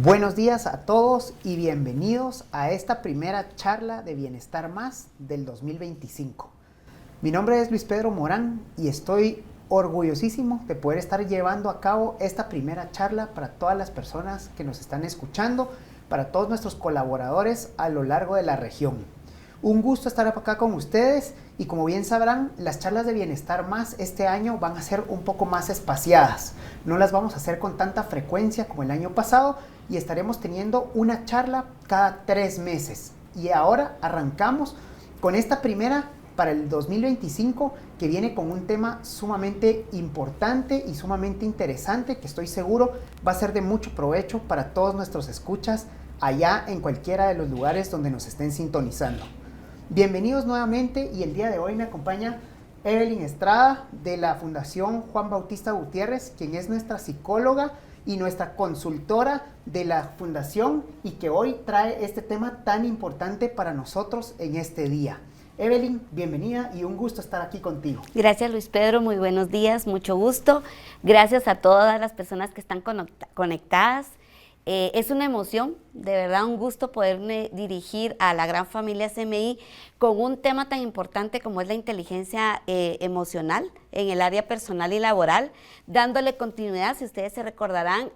Buenos días a todos y bienvenidos a esta primera charla de Bienestar Más del 2025. Mi nombre es Luis Pedro Morán y estoy orgullosísimo de poder estar llevando a cabo esta primera charla para todas las personas que nos están escuchando, para todos nuestros colaboradores a lo largo de la región. Un gusto estar acá con ustedes y como bien sabrán, las charlas de Bienestar Más este año van a ser un poco más espaciadas. No las vamos a hacer con tanta frecuencia como el año pasado y estaremos teniendo una charla cada 3 meses. Y ahora arrancamos con esta primera para el 2025 que viene con un tema sumamente importante y sumamente interesante que estoy seguro va a ser de mucho provecho para todos nuestros escuchas allá en cualquiera de los lugares donde nos estén sintonizando. Bienvenidos nuevamente y el día de hoy me acompaña Evelyn Estrada de la Fundación Juan Bautista Gutiérrez, quien es nuestra psicóloga y nuestra consultora de la fundación y que hoy trae este tema tan importante para nosotros en este día. Evelyn, bienvenida y un gusto estar aquí contigo. Gracias Luis Pedro, muy buenos días, mucho gusto. Gracias a todas las personas que están conectadas. Es una emoción, de verdad un gusto poderme dirigir a la gran familia CMI con un tema tan importante como es la inteligencia emocional en el área personal y laboral, dándole continuidad. Si ustedes se recordarán,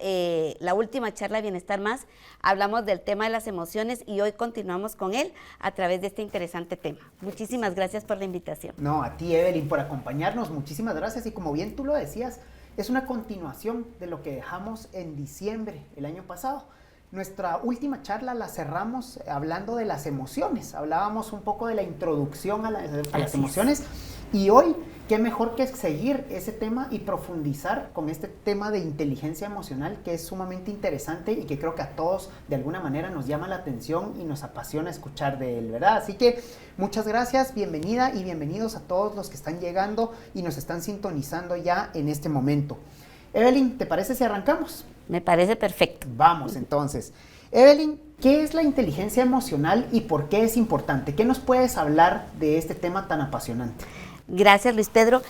la última charla de Bienestar Más, hablamos del tema de las emociones y hoy continuamos con él a través de este interesante tema. Muchísimas gracias por la invitación. No, a ti Evelyn por acompañarnos, muchísimas gracias y como bien tú lo decías, es una continuación de lo que dejamos en diciembre el año pasado. Nuestra última charla la cerramos hablando de las emociones. Hablábamos un poco de la introducción a las emociones. Y hoy, qué mejor que seguir ese tema y profundizar con este tema de inteligencia emocional que es sumamente interesante y que creo que a todos de alguna manera nos llama la atención y nos apasiona escuchar de él, ¿verdad? Así que muchas gracias, bienvenida y bienvenidos a todos los que están llegando y nos están sintonizando ya en este momento. Evelyn, ¿te parece si arrancamos? Me parece perfecto. Vamos entonces. Evelyn, ¿qué es la inteligencia emocional y por qué es importante? ¿Qué nos puedes hablar de este tema tan apasionante? Gracias Luis Pedro.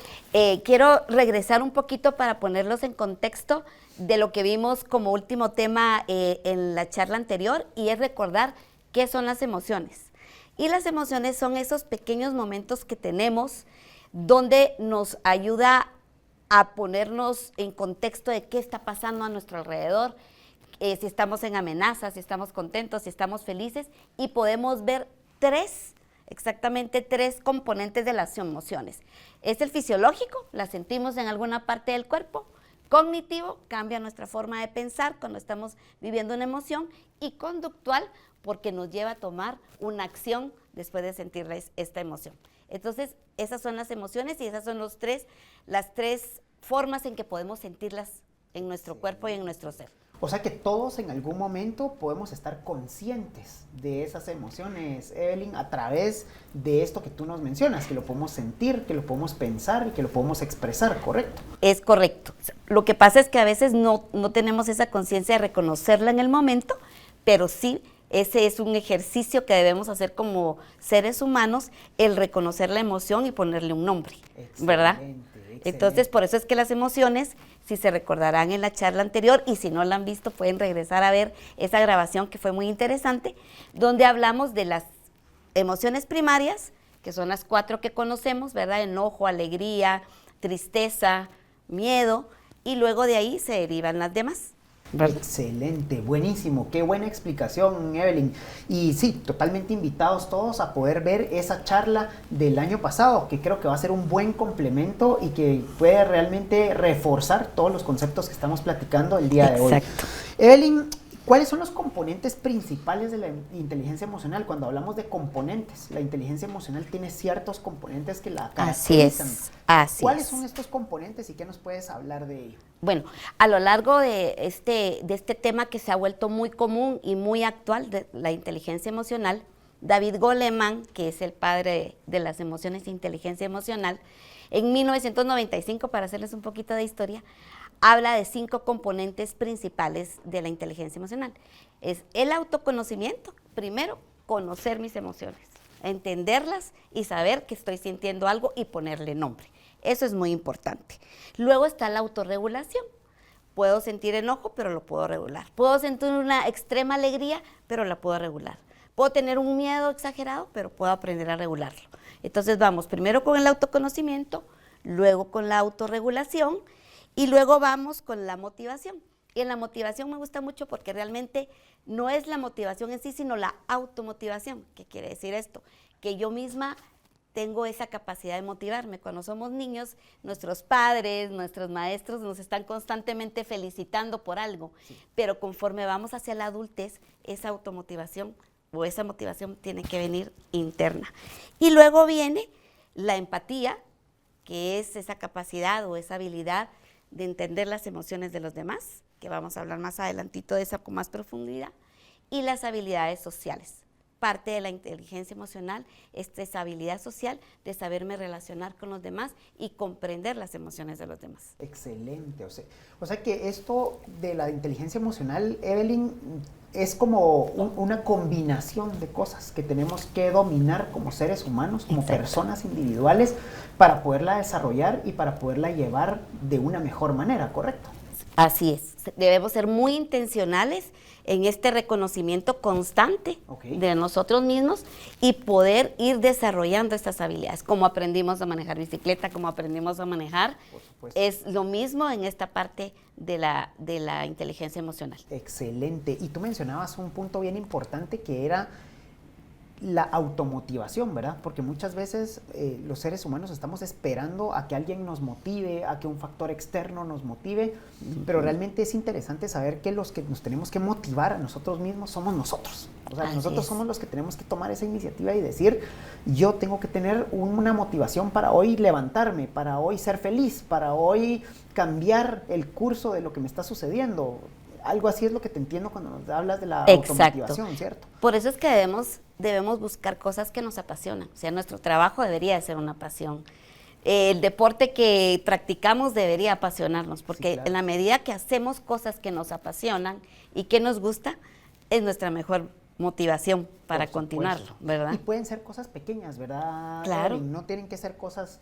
Quiero regresar un poquito para ponerlos en contexto de lo que vimos como último tema en la charla anterior y es recordar qué son las emociones. Y las emociones son esos pequeños momentos que tenemos donde nos ayuda a ponernos en contexto de qué está pasando a nuestro alrededor, si estamos en amenazas, si estamos contentos, si estamos felices y podemos ver exactamente tres componentes de las emociones. Es el fisiológico, la sentimos en alguna parte del cuerpo. Cognitivo, cambia nuestra forma de pensar cuando estamos viviendo una emoción. Y conductual, porque nos lleva a tomar una acción después de sentir esta emoción. Entonces, esas son las emociones y esas son las tres formas en que podemos sentirlas en nuestro cuerpo y en nuestro ser. O sea que todos en algún momento podemos estar conscientes de esas emociones, Evelyn, a través de esto que tú nos mencionas, que lo podemos sentir, que lo podemos pensar y que lo podemos expresar, ¿correcto? Es correcto. Lo que pasa es que a veces no tenemos esa conciencia de reconocerla en el momento, pero sí, ese es un ejercicio que debemos hacer como seres humanos, el reconocer la emoción y ponerle un nombre, ¿verdad? Excelente. Entonces, por eso es que las emociones, si se recordarán en la charla anterior, y si no la han visto, pueden regresar a ver esa grabación que fue muy interesante, donde hablamos de las emociones primarias, que son las 4 que conocemos, ¿verdad? Enojo, alegría, tristeza, miedo, y luego de ahí se derivan las demás. Excelente, buenísimo, qué buena explicación, Evelyn. Y sí, totalmente invitados todos a poder ver esa charla del año pasado, que creo que va a ser un buen complemento y que puede realmente reforzar todos los conceptos que estamos platicando el día de hoy. Exacto. Evelyn, ¿cuáles son los componentes principales de la inteligencia emocional? Cuando hablamos de componentes, la inteligencia emocional tiene ciertos componentes que la caracterizan. ¿Cuáles son estos componentes y qué nos puedes hablar de ello? Bueno, a lo largo de este tema que se ha vuelto muy común y muy actual, de la inteligencia emocional, David Goleman, que es el padre de las emociones e inteligencia emocional, en 1995, para hacerles un poquito de historia, habla de 5 componentes principales de la inteligencia emocional. Es el autoconocimiento, primero, conocer mis emociones, entenderlas y saber que estoy sintiendo algo y ponerle nombre. Eso es muy importante. Luego está la autorregulación. Puedo sentir enojo, pero lo puedo regular. Puedo sentir una extrema alegría, pero la puedo regular. Puedo tener un miedo exagerado, pero puedo aprender a regularlo. Entonces vamos primero con el autoconocimiento, luego con la autorregulación y luego vamos con la motivación. Y en la motivación me gusta mucho porque realmente no es la motivación en sí, sino la automotivación. ¿Qué quiere decir esto? Que yo misma tengo esa capacidad de motivarme. Cuando somos niños, nuestros padres, nuestros maestros nos están constantemente felicitando por algo, pero conforme vamos hacia la adultez, esa automotivación o esa motivación tiene que venir interna. Y luego viene la empatía, que es esa capacidad o esa habilidad de entender las emociones de los demás, que vamos a hablar más adelantito de esa con más profundidad, y las habilidades sociales. Parte de la inteligencia emocional es esa habilidad social de saberme relacionar con los demás y comprender las emociones de los demás. Excelente. O sea que esto de la inteligencia emocional, Evelyn, es como una combinación de cosas que tenemos que dominar como seres humanos, como personas individuales, para poderla desarrollar y para poderla llevar de una mejor manera, ¿correcto? Así es. Debemos ser muy intencionales en este reconocimiento constante de nosotros mismos y poder ir desarrollando estas habilidades. Como aprendimos a manejar bicicleta, como aprendimos a manejar, es lo mismo en esta parte de la inteligencia emocional. Excelente. Y tú mencionabas un punto bien importante que era la automotivación, ¿verdad? Porque muchas veces los seres humanos estamos esperando a que alguien nos motive, a que un factor externo nos motive, pero realmente es interesante saber que los que nos tenemos que motivar a nosotros mismos somos nosotros. O sea, nosotros somos los que tenemos que tomar esa iniciativa y decir, yo tengo que tener una motivación para hoy levantarme, para hoy ser feliz, para hoy cambiar el curso de lo que me está sucediendo. Algo así es lo que te entiendo cuando nos hablas de la automotivación, ¿cierto? Por eso es que debemos buscar cosas que nos apasionan. O sea, nuestro trabajo debería de ser una pasión. El deporte que practicamos debería apasionarnos, porque en la medida que hacemos cosas que nos apasionan y que nos gusta, es nuestra mejor motivación para continuarlo, ¿verdad? Y pueden ser cosas pequeñas, ¿verdad? Claro. No tienen que ser cosas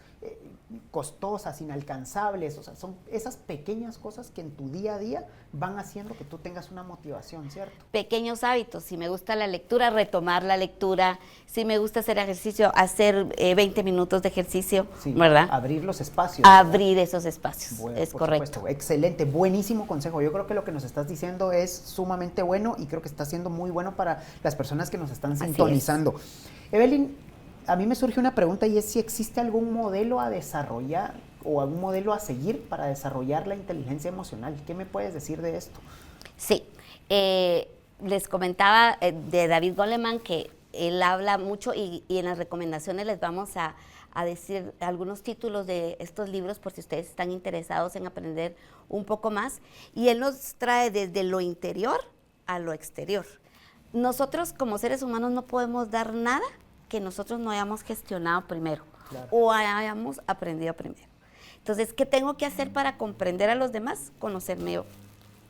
costosas, inalcanzables, o sea, son esas pequeñas cosas que en tu día a día van haciendo que tú tengas una motivación, ¿cierto? Pequeños hábitos. Si me gusta la lectura, retomar la lectura. Si me gusta hacer ejercicio, hacer 20 minutos de ejercicio, ¿verdad? Abrir los espacios. Abrir esos espacios, bueno, es correcto. Supuesto. Excelente, buenísimo consejo. Yo creo que lo que nos estás diciendo es sumamente bueno y creo que está siendo muy bueno para las personas que nos están sintonizando. Evelyn, a mí me surge una pregunta y es si existe algún modelo a desarrollar o algún modelo a seguir para desarrollar la inteligencia emocional. ¿Qué me puedes decir de esto? Sí, les comentaba de David Goleman que él habla mucho y en las recomendaciones les vamos a decir algunos títulos de estos libros por si ustedes están interesados en aprender un poco más. Y él nos trae desde lo interior a lo exterior. Nosotros como seres humanos no podemos dar nada que nosotros no hayamos gestionado primero o hayamos aprendido primero. Entonces, ¿qué tengo que hacer para comprender a los demás? Conocerme yo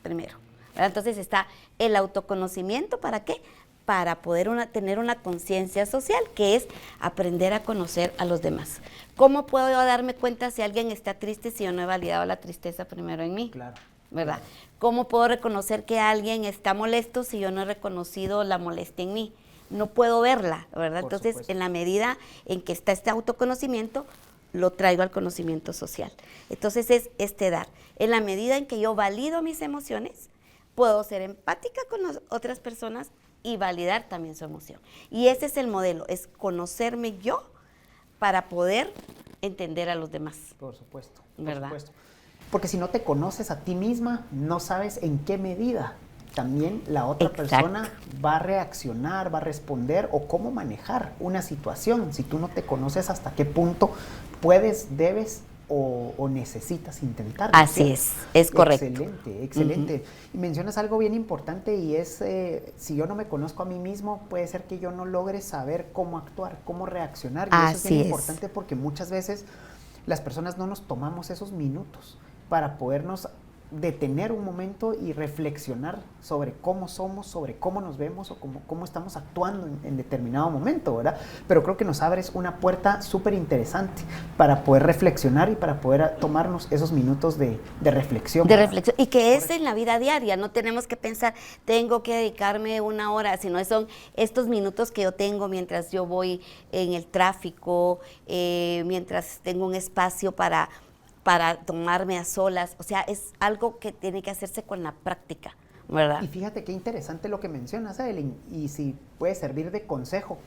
primero, ¿verdad? Entonces está el autoconocimiento, ¿para qué? Para poder tener una conciencia social, que es aprender a conocer a los demás. ¿Cómo puedo yo darme cuenta si alguien está triste si yo no he validado la tristeza primero en mí? Claro. ¿Verdad? ¿Cómo puedo reconocer que alguien está molesto si yo no he reconocido la molestia en mí? No puedo verla, ¿verdad? Entonces, en la medida en que está este autoconocimiento, lo traigo al conocimiento social. Entonces, es dar. En la medida en que yo valido mis emociones, puedo ser empática con otras personas y validar también su emoción. Y ese es el modelo, es conocerme yo para poder entender a los demás. Por supuesto, ¿verdad? Por supuesto. Porque si no te conoces a ti misma, no sabes en qué medida también la otra persona va a reaccionar, va a responder o cómo manejar una situación. Si tú no te conoces hasta qué punto puedes, debes o necesitas intentar. Así es correcto. Excelente, excelente. Y mencionas algo bien importante y es, si yo no me conozco a mí mismo, puede ser que yo no logre saber cómo actuar, cómo reaccionar. Y eso es bien importante porque muchas veces las personas no nos tomamos esos minutos para podernos detener un momento y reflexionar sobre cómo somos, sobre cómo nos vemos o cómo estamos actuando en determinado momento, ¿verdad? Pero creo que nos abres una puerta súper interesante para poder reflexionar y para poder tomarnos esos minutos de reflexión. De reflexión, y que es en la vida diaria, no tenemos que pensar, tengo que dedicarme 1 hora, sino son estos minutos que yo tengo mientras yo voy en el tráfico, mientras tengo un espacio para tomarme a solas, o sea, es algo que tiene que hacerse con la práctica, ¿verdad? Y fíjate qué interesante lo que mencionas, Evelyn, y si puede servir de consejo.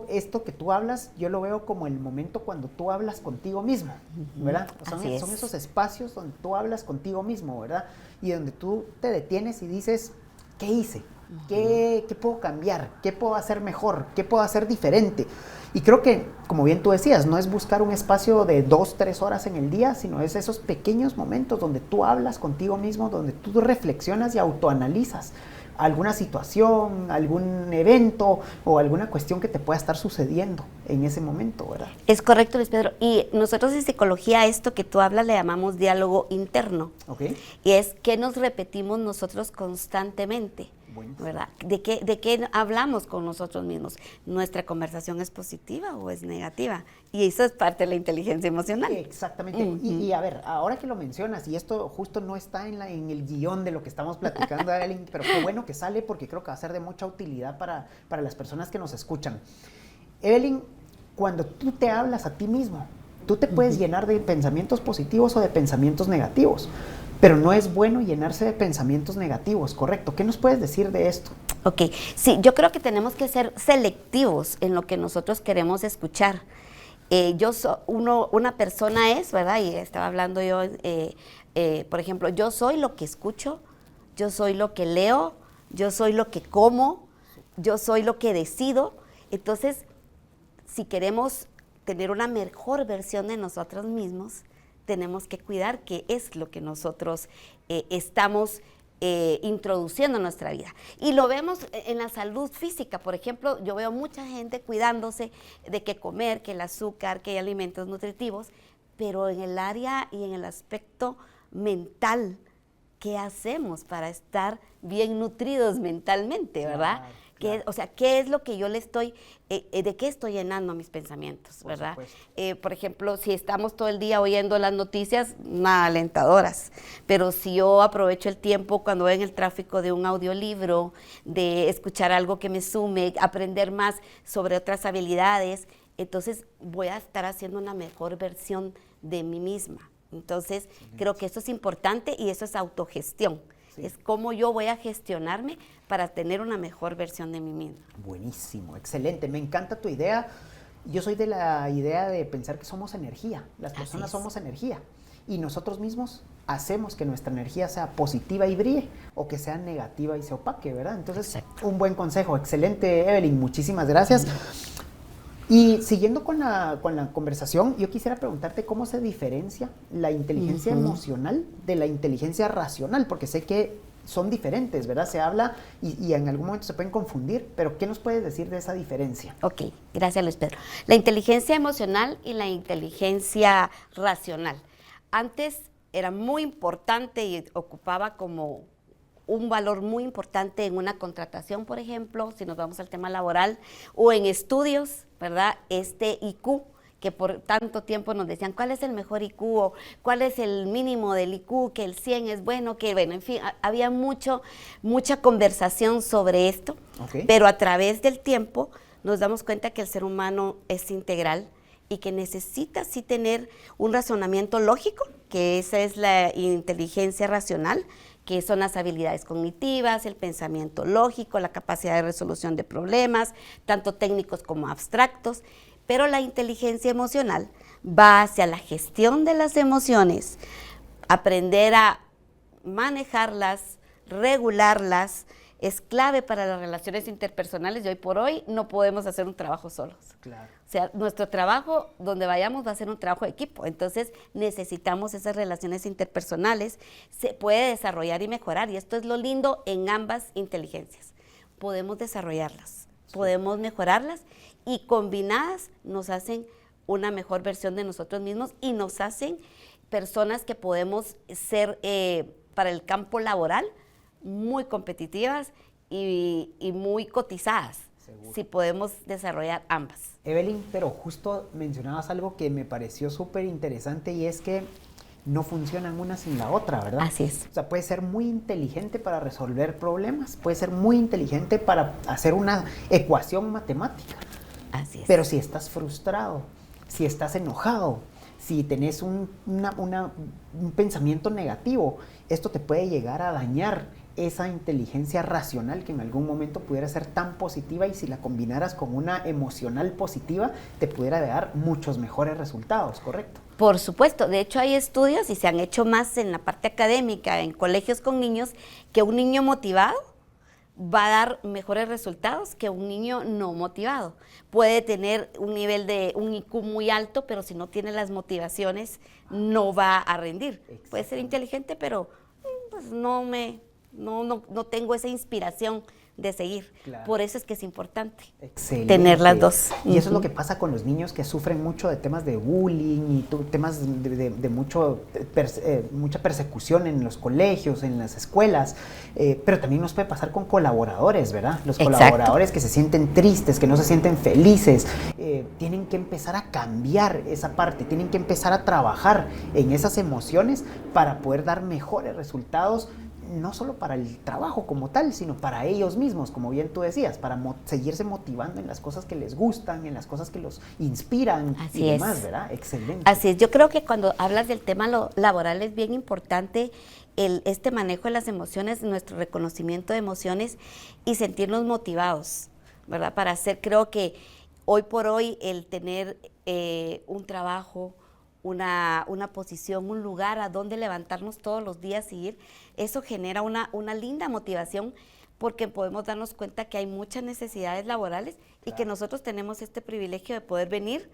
Esto que tú hablas, yo lo veo como el momento cuando tú hablas contigo mismo, ¿verdad? Son esos espacios donde tú hablas contigo mismo, ¿verdad? Y donde tú te detienes y dices, ¿qué hice? ¿Qué puedo cambiar? ¿Qué puedo hacer mejor? ¿Qué puedo hacer diferente? Y creo que, como bien tú decías, no es buscar un espacio de 2-3 horas en el día, sino es esos pequeños momentos donde tú hablas contigo mismo, donde tú reflexionas y autoanalizas alguna situación, algún evento o alguna cuestión que te pueda estar sucediendo en ese momento, ¿verdad? Es correcto, Luis Pedro. Y nosotros en psicología, esto que tú hablas le llamamos diálogo interno. Okay. Y es que nos repetimos nosotros constantemente. Buenísimo. ¿Verdad? ¿De qué hablamos con nosotros mismos? ¿Nuestra conversación es positiva o es negativa? Y eso es parte de la inteligencia emocional. Exactamente. Y a ver, ahora que lo mencionas, y esto justo no está en el guión de lo que estamos platicando, Evelyn, pero qué bueno que sale porque creo que va a ser de mucha utilidad para las personas que nos escuchan. Evelyn, cuando tú te hablas a ti mismo, tú te puedes llenar de pensamientos positivos o de pensamientos negativos. Pero no es bueno llenarse de pensamientos negativos, ¿correcto? ¿Qué nos puedes decir de esto? Ok, sí, yo creo que tenemos que ser selectivos en lo que nosotros queremos escuchar. Una persona es, ¿verdad? Y estaba hablando yo, por ejemplo, yo soy lo que escucho, yo soy lo que leo, yo soy lo que como, yo soy lo que decido. Entonces, si queremos tener una mejor versión de nosotros mismos, tenemos que cuidar qué es lo que nosotros estamos introduciendo en nuestra vida. Y lo vemos en la salud física, por ejemplo, yo veo mucha gente cuidándose de qué comer, que el azúcar, que hay alimentos nutritivos, pero en el área y en el aspecto mental, ¿qué hacemos para estar bien nutridos mentalmente, verdad? Claro. ¿Qué es lo que yo le estoy, de qué estoy llenando mis pensamientos, verdad? Por ejemplo, si estamos todo el día oyendo las noticias, nada alentadoras, pero si yo aprovecho el tiempo cuando voy en el tráfico de un audiolibro, de escuchar algo que me sume, aprender más sobre otras habilidades, entonces voy a estar haciendo una mejor versión de mí misma. Entonces, creo que eso es importante y eso es autogestión. Sí. Es cómo yo voy a gestionarme para tener una mejor versión de mí misma. Buenísimo, excelente, me encanta tu idea. Yo soy de la idea de pensar que somos energía, las personas somos energía y nosotros mismos hacemos que nuestra energía sea positiva y brille o que sea negativa y se opaque, ¿verdad? Entonces, exacto, un buen consejo, excelente, Evelyn, muchísimas gracias. Y siguiendo con la conversación, yo quisiera preguntarte cómo se diferencia la inteligencia emocional de la inteligencia racional, porque sé que son diferentes, ¿verdad? Se habla y en algún momento se pueden confundir, pero ¿qué nos puedes decir de esa diferencia? Ok, gracias Luis Pedro. La inteligencia emocional y la inteligencia racional. Antes era muy importante y ocupaba como un valor muy importante en una contratación, por ejemplo, si nos vamos al tema laboral, o en estudios, ¿verdad? Este IQ, que por tanto tiempo nos decían, ¿cuál es el mejor IQ? O ¿cuál es el mínimo del IQ? Que el 100 es bueno, que bueno, en fin, había mucha conversación sobre esto, pero a través del tiempo nos damos cuenta que el ser humano es integral y que necesita sí tener un razonamiento lógico, que esa es la inteligencia racional, que son las habilidades cognitivas, el pensamiento lógico, la capacidad de resolución de problemas, tanto técnicos como abstractos, pero la inteligencia emocional va hacia la gestión de las emociones, aprender a manejarlas, regularlas, es clave para las relaciones interpersonales y hoy por hoy no podemos hacer un trabajo solos. Claro. O sea, nuestro trabajo, donde vayamos, va a ser un trabajo de equipo. Entonces, necesitamos esas relaciones interpersonales. Se puede desarrollar y mejorar. Y esto es lo lindo en ambas inteligencias. Podemos desarrollarlas, podemos mejorarlas y combinadas nos hacen una mejor versión de nosotros mismos y nos hacen personas que podemos ser para el campo laboral muy competitivas y muy cotizadas. Seguro. Si podemos desarrollar ambas. Evelyn, pero justo mencionabas algo que me pareció súper interesante y es que no funcionan una sin la otra, ¿verdad? Así es. O sea, puede ser muy inteligente para resolver problemas, puede ser muy inteligente para hacer una ecuación matemática. Así es. Pero si estás frustrado, si estás enojado, si tenés un pensamiento negativo, esto te puede llegar a dañar esa inteligencia racional que en algún momento pudiera ser tan positiva, y si la combinaras con una emocional positiva, te pudiera dar muchos mejores resultados, ¿correcto? Por supuesto, de hecho hay estudios y se han hecho más en la parte académica, en colegios con niños, que un niño motivado va a dar mejores resultados que un niño no motivado. Puede tener un nivel de un IQ muy alto, pero si no tiene las motivaciones, no va a rendir. Puede ser inteligente, pero pues no tengo esa inspiración de seguir. Claro. Por eso es que es importante tener las dos. Y eso es lo que pasa con los niños que sufren mucho de temas de bullying y temas de mucha persecución en los colegios, en las escuelas, pero también nos puede pasar con colaboradores, ¿verdad? Los colaboradores que se sienten tristes, que no se sienten felices, tienen que empezar a cambiar esa parte, tienen que empezar a trabajar en esas emociones para poder dar mejores resultados, no solo para el trabajo como tal, sino para ellos mismos, como bien tú decías, para seguirse motivando en las cosas que les gustan, en las cosas que los inspiran. Así y demás, ¿verdad? Excelente. Así es, yo creo que cuando hablas del tema laboral es bien importante este manejo de las emociones, nuestro reconocimiento de emociones y sentirnos motivados, ¿verdad? Para hacer, creo que hoy por hoy el tener un trabajo, una posición, un lugar a donde levantarnos todos los días y ir, eso genera una linda motivación, porque podemos darnos cuenta que hay muchas necesidades laborales. Claro. Y que nosotros tenemos este privilegio de poder venir,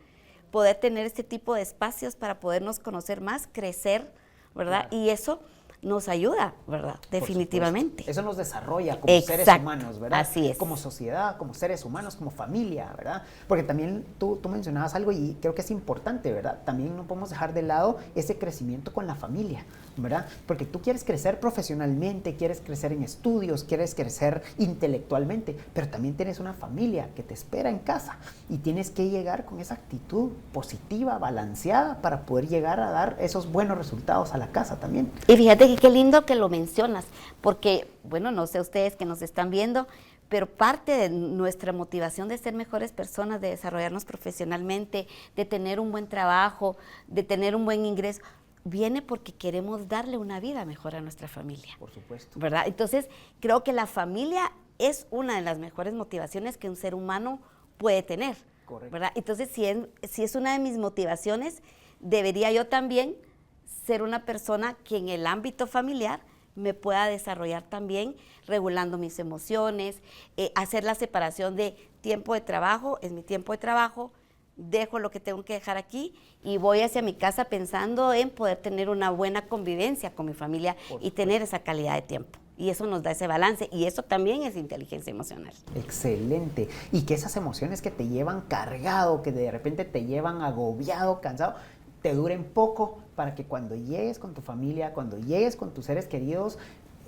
poder tener este tipo de espacios para podernos conocer más, crecer, ¿verdad? Claro. Y eso nos ayuda, ¿verdad? Definitivamente. Eso nos desarrolla como seres humanos, ¿verdad? Así es. Como sociedad, como seres humanos, como familia, ¿verdad? Porque también tú mencionabas algo y creo que es importante, ¿verdad? También no podemos dejar de lado ese crecimiento con la familia, ¿verdad? Porque tú quieres crecer profesionalmente, quieres crecer en estudios, quieres crecer intelectualmente, pero también tienes una familia que te espera en casa y tienes que llegar con esa actitud positiva, balanceada, para poder llegar a dar esos buenos resultados a la casa también. Y fíjate qué lindo que lo mencionas, porque, bueno, no sé ustedes que nos están viendo, pero parte de nuestra motivación de ser mejores personas, de desarrollarnos profesionalmente, de tener un buen trabajo, de tener un buen ingreso, viene porque queremos darle una vida mejor a nuestra familia. Por supuesto. ¿Verdad? Entonces, creo que la familia es una de las mejores motivaciones que un ser humano puede tener. Correcto. ¿Verdad? Entonces, si es una de mis motivaciones, debería yo también ser una persona que en el ámbito familiar me pueda desarrollar también, regulando mis emociones, hacer la separación de tiempo de trabajo, es mi tiempo de trabajo, dejo lo que tengo que dejar aquí y voy hacia mi casa pensando en poder tener una buena convivencia con mi familia y tener esa calidad de tiempo. Y eso nos da ese balance, y eso también es inteligencia emocional. Excelente. Y que esas emociones que te llevan cargado, que de repente te llevan agobiado, cansado, te duren poco, para que cuando llegues con tu familia, cuando llegues con tus seres queridos,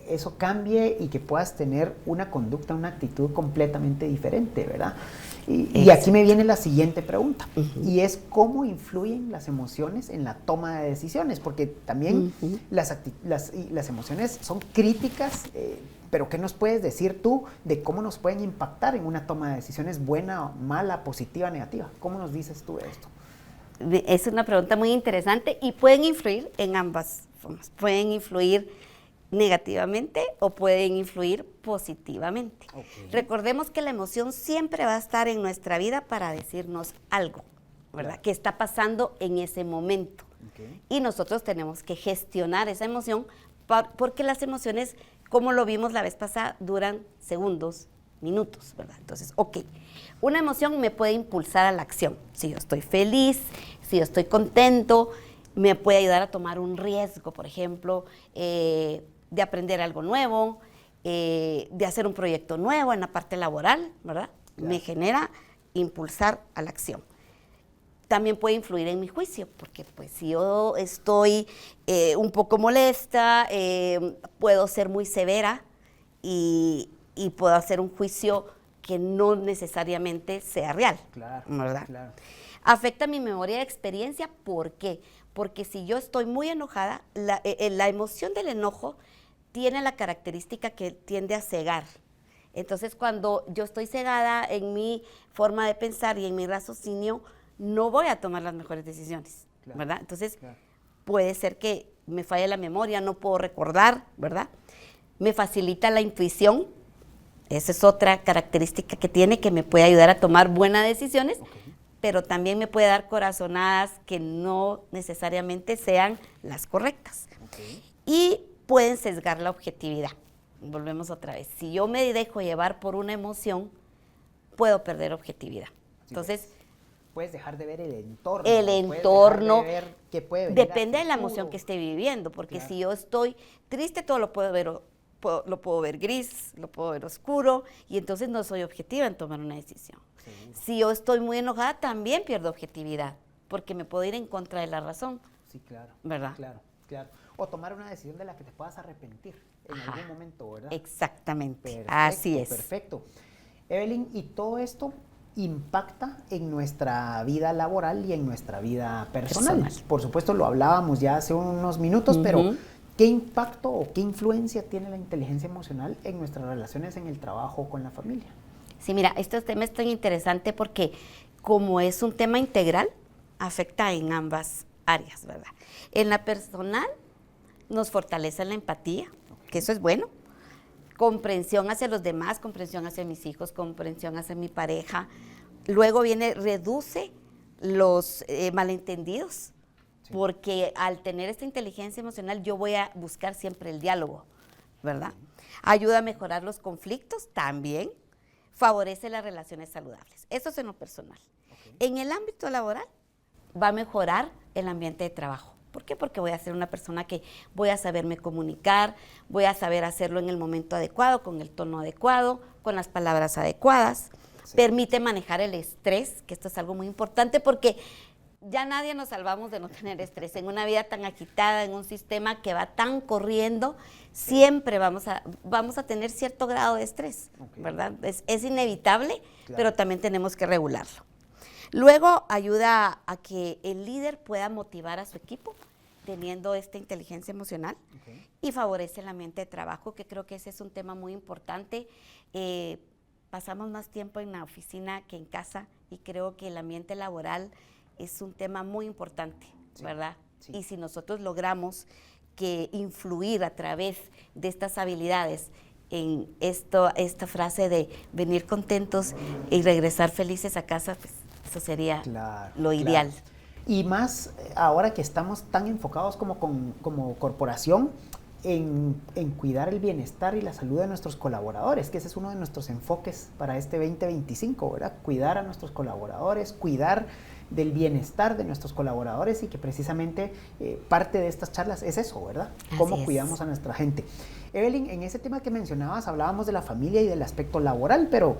eso cambie y que puedas tener una conducta, una actitud completamente diferente, ¿verdad? Y aquí me viene la siguiente pregunta, y es cómo influyen las emociones en la toma de decisiones, porque también las emociones son críticas, pero ¿qué nos puedes decir tú de cómo nos pueden impactar en una toma de decisiones buena, mala, positiva, negativa? ¿Cómo nos dices tú de esto? Es una pregunta muy interesante y pueden influir en ambas formas. Pueden influir negativamente o pueden influir positivamente. Okay. Recordemos que la emoción siempre va a estar en nuestra vida para decirnos algo, ¿verdad? Claro. Que está pasando en ese momento. Okay. Y nosotros tenemos que gestionar esa emoción porque las emociones, como lo vimos la vez pasada, duran segundos, minutos, ¿verdad? Entonces, una emoción me puede impulsar a la acción. Si yo estoy feliz, si yo estoy contento, me puede ayudar a tomar un riesgo, por ejemplo, de aprender algo nuevo, de hacer un proyecto nuevo en la parte laboral, ¿verdad? Claro. Me genera impulsar a la acción. también puede influir en mi juicio, porque pues si yo estoy un poco molesta, puedo ser muy severa y puedo hacer un juicio que no necesariamente sea real, Claro, ¿verdad? claro. Afecta mi memoria de experiencia, ¿por qué? Porque si yo estoy muy enojada, la emoción del enojo tiene la característica que tiende a cegar. Entonces, cuando yo estoy cegada en mi forma de pensar y en mi raciocinio, no voy a tomar las mejores decisiones, Claro, ¿verdad? Entonces, claro. puede ser que me falle la memoria, no puedo recordar, ¿verdad? Me facilita la intuición. Esa es otra característica que tiene, que me puede ayudar a tomar buenas decisiones, pero también me puede dar corazonadas que no necesariamente sean las correctas. Y pueden sesgar la objetividad. Volvemos otra vez. Si yo me dejo llevar por una emoción, puedo perder objetividad. Entonces, puedes dejar de ver el entorno. El entorno de ver qué puede venir depende de la futuro. emoción que esté viviendo, porque Claro. si yo estoy triste, todo lo puedo ver, lo puedo ver gris, lo puedo ver oscuro, y entonces no soy objetiva en tomar una decisión. Seguro. Si yo estoy muy enojada, también pierdo objetividad, porque me puedo ir en contra de la razón. Sí, claro. ¿Verdad? Claro, claro. O tomar una decisión de la que te puedas arrepentir en Ajá. algún momento, ¿verdad? Exactamente, Perfecto, así es. Perfecto. Evelyn, ¿y todo esto impacta en nuestra vida laboral y en nuestra vida personal? Por supuesto, lo hablábamos ya hace unos minutos, pero ¿qué impacto o qué influencia tiene la inteligencia emocional en nuestras relaciones en el trabajo o con la familia? Sí, mira, este tema es tan interesante porque como es un tema integral, afecta en ambas áreas, ¿verdad? En la personal nos fortalece la empatía, que eso es bueno, comprensión hacia los demás, comprensión hacia mis hijos, comprensión hacia mi pareja. Luego reduce los malentendidos, porque al tener esta inteligencia emocional yo voy a buscar siempre el diálogo, ¿verdad? Ayuda a mejorar los conflictos también, favorece las relaciones saludables. Eso es en lo personal. En el ámbito laboral va a mejorar el ambiente de trabajo. ¿Por qué? Porque voy a ser una persona que voy a saberme comunicar, voy a saber hacerlo en el momento adecuado, con el tono adecuado, con las palabras adecuadas. Sí. Permite manejar el estrés, que esto es algo muy importante porque ya nadie nos salvamos de no tener estrés. En una vida tan agitada, en un sistema que va tan corriendo, siempre vamos a tener cierto grado de estrés, ¿verdad? Es inevitable, claro, pero también tenemos que regularlo. Luego ayuda a que el líder pueda motivar a su equipo teniendo esta inteligencia emocional y favorece el ambiente de trabajo, que creo que ese es un tema muy importante. Pasamos más tiempo en la oficina que en casa y creo que el ambiente laboral es un tema muy importante, ¿verdad? Sí. Y si nosotros logramos influir a través de estas habilidades en esta frase de venir contentos y regresar felices a casa, pues eso sería lo ideal. Claro. Y más ahora que estamos tan enfocados como corporación en cuidar el bienestar y la salud de nuestros colaboradores, que ese es uno de nuestros enfoques para este 2025, ¿verdad? Cuidar a nuestros colaboradores, cuidar del bienestar de nuestros colaboradores y que precisamente parte de estas charlas es eso, ¿verdad? Cómo cuidamos a nuestra gente. Evelyn, en ese tema que mencionabas hablábamos de la familia y del aspecto laboral, pero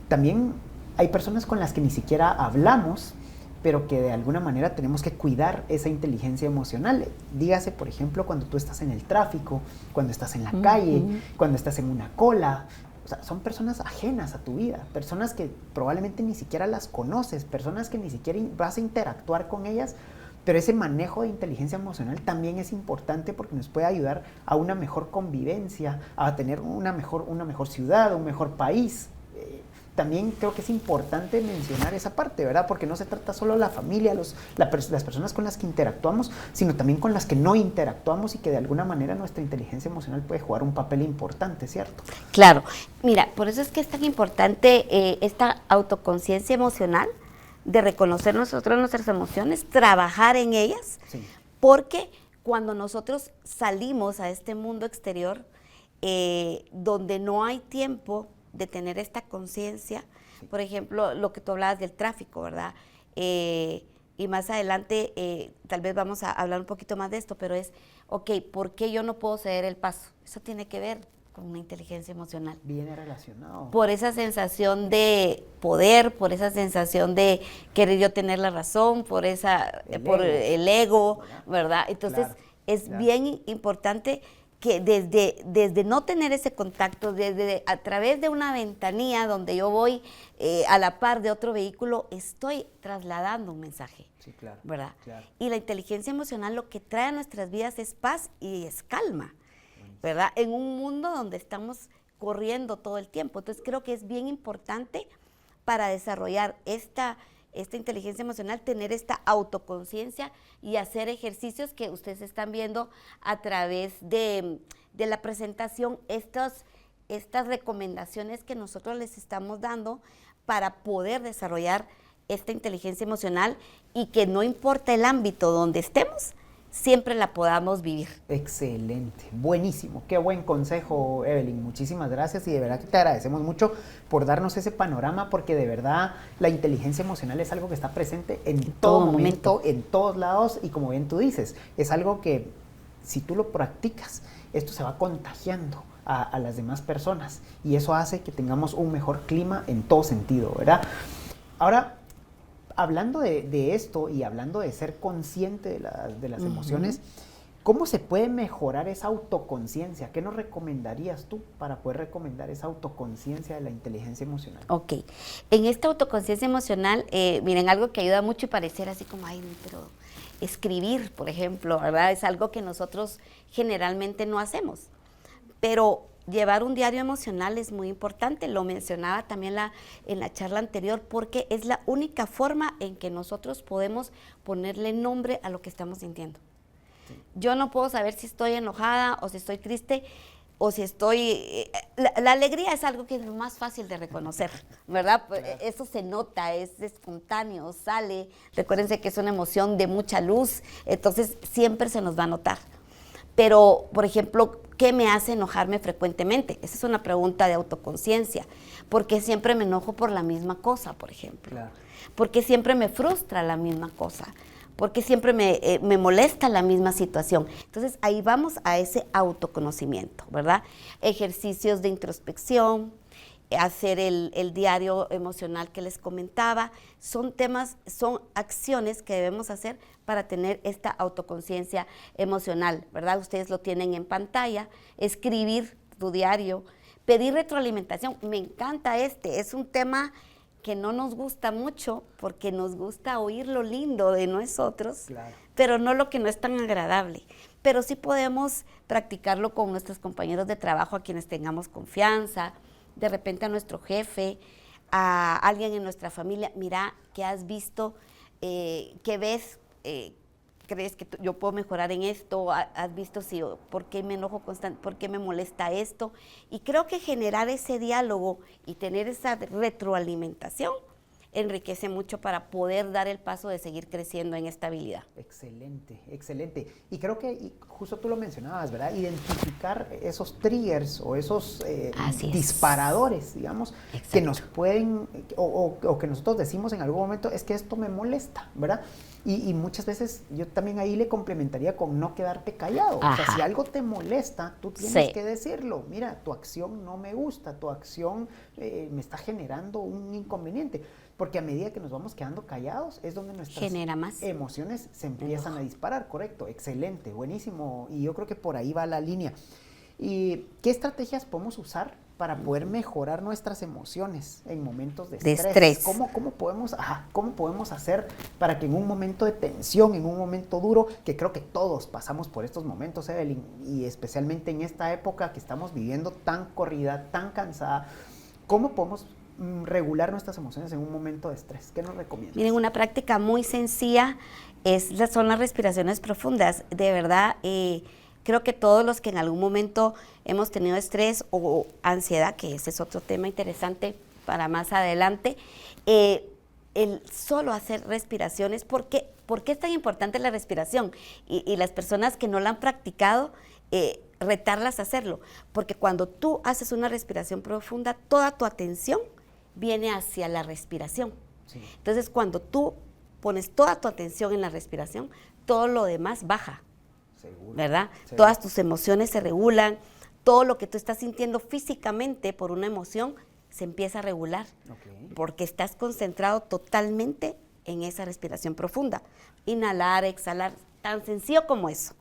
también hay personas con las que ni siquiera hablamos, pero que de alguna manera tenemos que cuidar esa inteligencia emocional. Dígase, por ejemplo, cuando tú estás en el tráfico, cuando estás en la calle, cuando estás en una cola. O sea, son personas ajenas a tu vida, personas que probablemente ni siquiera las conoces, personas que ni siquiera vas a interactuar con ellas, pero ese manejo de inteligencia emocional también es importante porque nos puede ayudar a una mejor convivencia, a tener una mejor ciudad, un mejor país. También creo que es importante mencionar esa parte, ¿verdad? Porque no se trata solo de la familia, las personas con las que interactuamos, sino también con las que no interactuamos y que de alguna manera nuestra inteligencia emocional puede jugar un papel importante, ¿cierto? Claro. Mira, por eso es que es tan importante esta autoconciencia emocional, de reconocer nosotros nuestras emociones, trabajar en ellas, porque cuando nosotros salimos a este mundo exterior, donde no hay tiempo de tener esta conciencia, por ejemplo, lo que tú hablabas del tráfico, ¿verdad? Y más adelante tal vez vamos a hablar un poquito más de esto, pero es, ok, ¿por qué yo no puedo ceder el paso? Eso tiene que ver con una inteligencia emocional. Viene relacionado. Por esa sensación de poder, por esa sensación de querer yo tener la razón, por el ego, ¿verdad? Entonces, es bien importante que desde no tener ese contacto, desde a través de una ventanilla donde yo voy a la par de otro vehículo, estoy trasladando un mensaje. Sí, claro. ¿Verdad? Claro. Y la inteligencia emocional lo que trae a nuestras vidas es paz y es calma, ¿verdad? En un mundo donde estamos corriendo todo el tiempo. Entonces creo que es bien importante para desarrollar esta inteligencia emocional, tener esta autoconciencia y hacer ejercicios que ustedes están viendo a través de la presentación, estas recomendaciones que nosotros les estamos dando para poder desarrollar esta inteligencia emocional y que no importa el ámbito donde estemos, siempre la podamos vivir. Excelente, buenísimo, qué buen consejo, Evelyn, muchísimas gracias y de verdad que te agradecemos mucho por darnos ese panorama, porque de verdad la inteligencia emocional es algo que está presente en todo momento, en todos lados, y como bien tú dices, es algo que si tú lo practicas, esto se va contagiando a las demás personas y eso hace que tengamos un mejor clima en todo sentido, ¿verdad? Ahora, hablando de esto y hablando de ser consciente de las emociones, ¿cómo se puede mejorar esa autoconciencia? ¿Qué nos recomendarías tú para poder recomendar esa autoconciencia de la inteligencia emocional? Ok, en esta autoconciencia emocional, miren, algo que ayuda mucho y pareciera así como, ay, pero escribir, por ejemplo, ¿verdad? Es algo que nosotros generalmente no hacemos, pero llevar un diario emocional es muy importante, lo mencionaba también en la charla anterior, porque es la única forma en que nosotros podemos ponerle nombre a lo que estamos sintiendo. Sí. Yo no puedo saber si estoy enojada o si estoy triste o si estoy... La alegría es algo que es lo más fácil de reconocer, ¿verdad? Claro. Eso se nota, es espontáneo, sale. Recuérdense que es una emoción de mucha luz, entonces siempre se nos va a notar. Pero, por ejemplo, ¿qué me hace enojarme frecuentemente? Esa es una pregunta de autoconciencia. ¿Por qué siempre me enojo por la misma cosa, por ejemplo? Claro. ¿Por qué siempre me frustra la misma cosa? ¿Por qué siempre me molesta la misma situación? Entonces, ahí vamos a ese autoconocimiento, ¿verdad? Ejercicios de introspección, hacer el diario emocional que les comentaba, son acciones que debemos hacer para tener esta autoconciencia emocional, ¿verdad? Ustedes lo tienen en pantalla, escribir tu diario, pedir retroalimentación. Me encanta es un tema que no nos gusta mucho porque nos gusta oír lo lindo de nosotros, claro, pero no lo que no es tan agradable. Pero sí podemos practicarlo con nuestros compañeros de trabajo a quienes tengamos confianza, de repente a nuestro jefe, a alguien en nuestra familia. Mira, ¿qué has visto? ¿Qué ves? ¿Crees que yo puedo mejorar en esto? ¿Has visto por qué me enojo constante? ¿Por qué me molesta esto? Y creo que generar ese diálogo y tener esa retroalimentación enriquece mucho para poder dar el paso de seguir creciendo en esta habilidad. Excelente, excelente. Y creo que justo tú lo mencionabas, ¿verdad? Identificar esos triggers o esos disparadores, digamos, exacto, que nos pueden, o que nosotros decimos en algún momento, es que esto me molesta, ¿verdad? Y muchas veces yo también ahí le complementaría con no quedarte callado. Ajá. O sea, si algo te molesta, tú tienes que decirlo. Mira, tu acción no me gusta, tu acción me está generando un inconveniente. Porque a medida que nos vamos quedando callados es donde nuestras emociones se empiezan a disparar, correcto, excelente, buenísimo, y yo creo que por ahí va la línea. ¿Y qué estrategias podemos usar para poder mejorar nuestras emociones en momentos de estrés? ¿Cómo podemos hacer para que en un momento de tensión, en un momento duro, que creo que todos pasamos por estos momentos, Evelyn, y especialmente en esta época que estamos viviendo tan corrida, tan cansada, ¿cómo podemos regular nuestras emociones en un momento de estrés? ¿Qué nos recomiendas? Miren, una práctica muy sencilla son las respiraciones profundas. De verdad, creo que todos los que en algún momento hemos tenido estrés o ansiedad, que ese es otro tema interesante para más adelante, el solo hacer respiraciones, ¿por qué es tan importante la respiración? Y las personas que no la han practicado, retarlas a hacerlo, porque cuando tú haces una respiración profunda, toda tu atención viene hacia la respiración. Sí. Entonces, cuando tú pones toda tu atención en la respiración, todo lo demás baja. Seguro. ¿Verdad? Seguro. Todas tus emociones se regulan, todo lo que tú estás sintiendo físicamente por una emoción se empieza a regular, porque estás concentrado totalmente en esa respiración profunda. Inhalar, exhalar, tan sencillo como eso.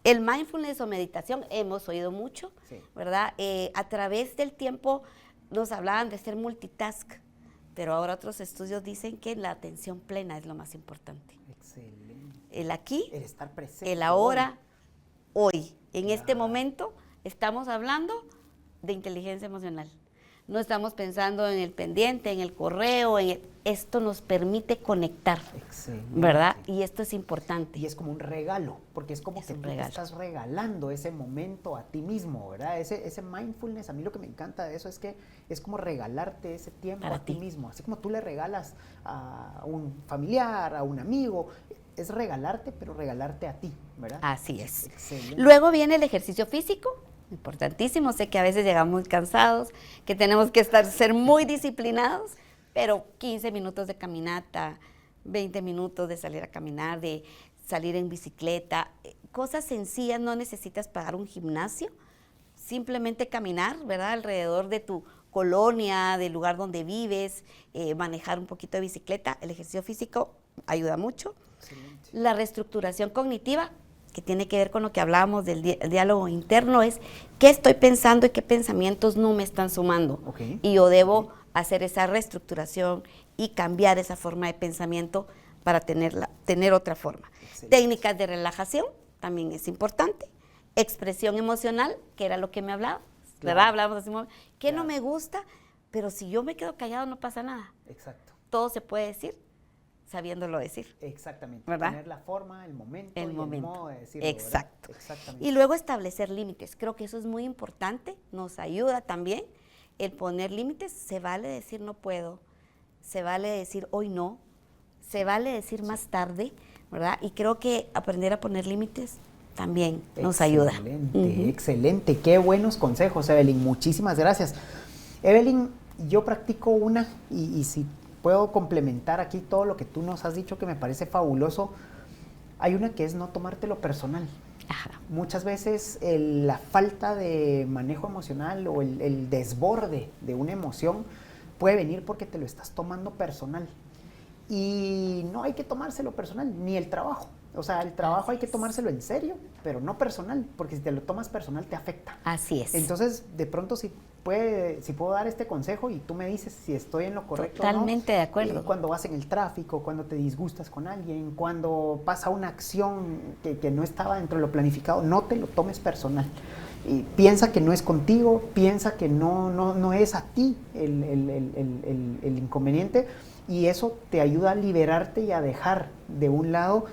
El mindfulness o meditación, hemos oído mucho, ¿verdad? A través del tiempo nos hablaban de ser multitask, pero ahora otros estudios dicen que la atención plena es lo más importante. Excelente. El aquí, el estar presente, el ahora, hoy. En este momento estamos hablando de inteligencia emocional. No estamos pensando en el pendiente, en el correo, esto nos permite conectar, ¿verdad? Y esto es importante. Y es como un regalo, porque es como que tú te estás regalando ese momento a ti mismo, ¿verdad? Ese mindfulness, a mí lo que me encanta de eso es que es como regalarte ese tiempo a ti mismo, así como tú le regalas a un familiar, a un amigo, es regalarte, pero regalarte a ti, ¿verdad? Así es. Excelente. Luego viene el ejercicio físico. Importantísimo, sé que a veces llegamos muy cansados, que tenemos que ser muy disciplinados, pero 15 minutos de caminata, 20 minutos de salir a caminar, de salir en bicicleta, cosas sencillas, no necesitas pagar un gimnasio, simplemente caminar, ¿verdad? Alrededor de tu colonia, del lugar donde vives, manejar un poquito de bicicleta, el ejercicio físico ayuda mucho. Excelente. La reestructuración cognitiva, que tiene que ver con lo que hablábamos del diálogo interno, es qué estoy pensando y qué pensamientos no me están sumando. Y yo debo hacer esa reestructuración y cambiar esa forma de pensamiento para tener otra forma. Excelente. Técnicas de relajación también es importante. Expresión emocional, que era lo que me hablaba, ¿verdad? Hablábamos así, que no me gusta, pero si yo me quedo callado no pasa nada. Exacto. Todo se puede decir sabiéndolo decir. Exactamente. ¿Verdad? Tener la forma, el momento el modo de decirlo. Exacto. Exactamente. Y luego establecer límites. Creo que eso es muy importante. Nos ayuda también el poner límites. Se vale decir no puedo. Se vale decir hoy no. Se vale decir más tarde, ¿verdad? Y creo que aprender a poner límites también nos ayuda. Excelente, excelente. Qué buenos consejos, Evelyn. Muchísimas gracias. Evelyn, yo practico una y si puedo complementar aquí todo lo que tú nos has dicho que me parece fabuloso. Hay una que es no tomártelo personal. Ajá. Muchas veces la falta de manejo emocional o el desborde de una emoción puede venir porque te lo estás tomando personal. Y no hay que tomárselo personal, ni el trabajo. O sea, el trabajo hay que tomárselo en serio, pero no personal, porque si te lo tomas personal te afecta. Así es. Entonces, de pronto si puedo dar este consejo y tú me dices si estoy en lo correcto o no. Totalmente de acuerdo. Cuando vas en el tráfico, cuando te disgustas con alguien, cuando pasa una acción que no estaba dentro de lo planificado, no te lo tomes personal. Y piensa que no es contigo, piensa que no es a ti el inconveniente, y eso te ayuda a liberarte y a dejar de un lado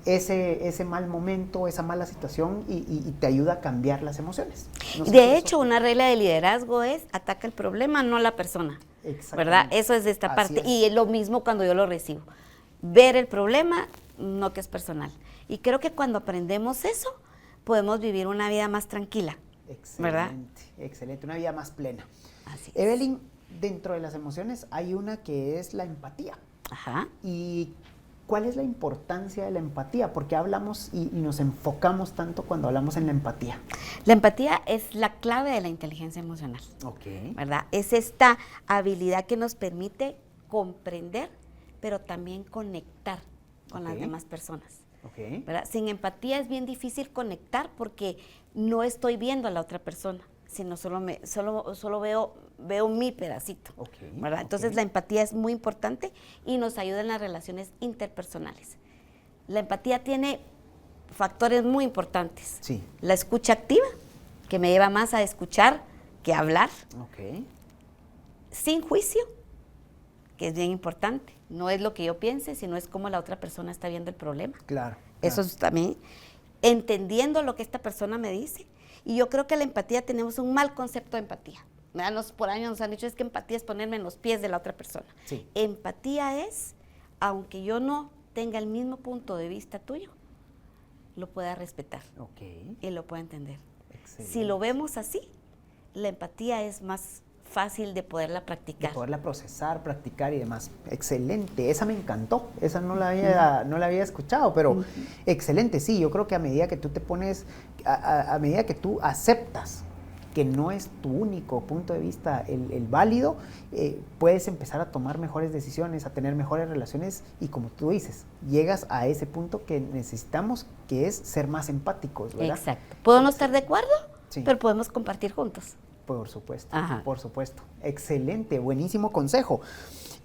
ese mal momento, esa mala situación y te ayuda a cambiar las emociones. No sé de hecho, una regla de liderazgo es ataca el problema, no la persona. ¿Verdad? Eso es de esta parte. Y es lo mismo cuando yo lo recibo. Ver el problema, no que es personal. Y creo que cuando aprendemos eso, podemos vivir una vida más tranquila. Excelente, ¿verdad? Excelente, una vida más plena. Así es. Evelyn, dentro de las emociones hay una que es la empatía. Ajá. Y ¿cuál es la importancia de la empatía? Porque hablamos y nos enfocamos tanto cuando hablamos en la empatía. La empatía es la clave de la inteligencia emocional. ¿Verdad? Es esta habilidad que nos permite comprender, pero también conectar con las demás personas. ¿Verdad? Sin empatía es bien difícil conectar porque no estoy viendo a la otra persona, sino solo veo mi pedacito, ¿verdad? Entonces la empatía es muy importante y nos ayuda en las relaciones interpersonales. La empatía tiene factores muy importantes. Sí. La escucha activa, que me lleva más a escuchar que a hablar. Sin juicio, que es bien importante. No es lo que yo piense, sino es cómo la otra persona está viendo el problema. Claro. Eso es también entendiendo lo que esta persona me dice. Y yo creo que la empatía, tenemos un mal concepto de empatía. Por años nos han dicho es que empatía es ponerme en los pies de la otra persona. Sí. Empatía es, aunque yo no tenga el mismo punto de vista tuyo, lo pueda respetar y lo pueda entender. Excelente. Si lo vemos así, la empatía es más fácil de poderla practicar. De poderla procesar, practicar y demás. Excelente, esa me encantó, esa no la había escuchado, pero excelente, sí, yo creo que a medida que tú te pones, a medida que tú aceptas que no es tu único punto de vista el válido, puedes empezar a tomar mejores decisiones, a tener mejores relaciones y como tú dices, llegas a ese punto que necesitamos, que es ser más empáticos, ¿verdad? Exacto. ¿Puedo no estar de acuerdo? Sí. Pero podemos compartir juntos. Por supuesto, Ajá. por supuesto. Excelente, buenísimo consejo.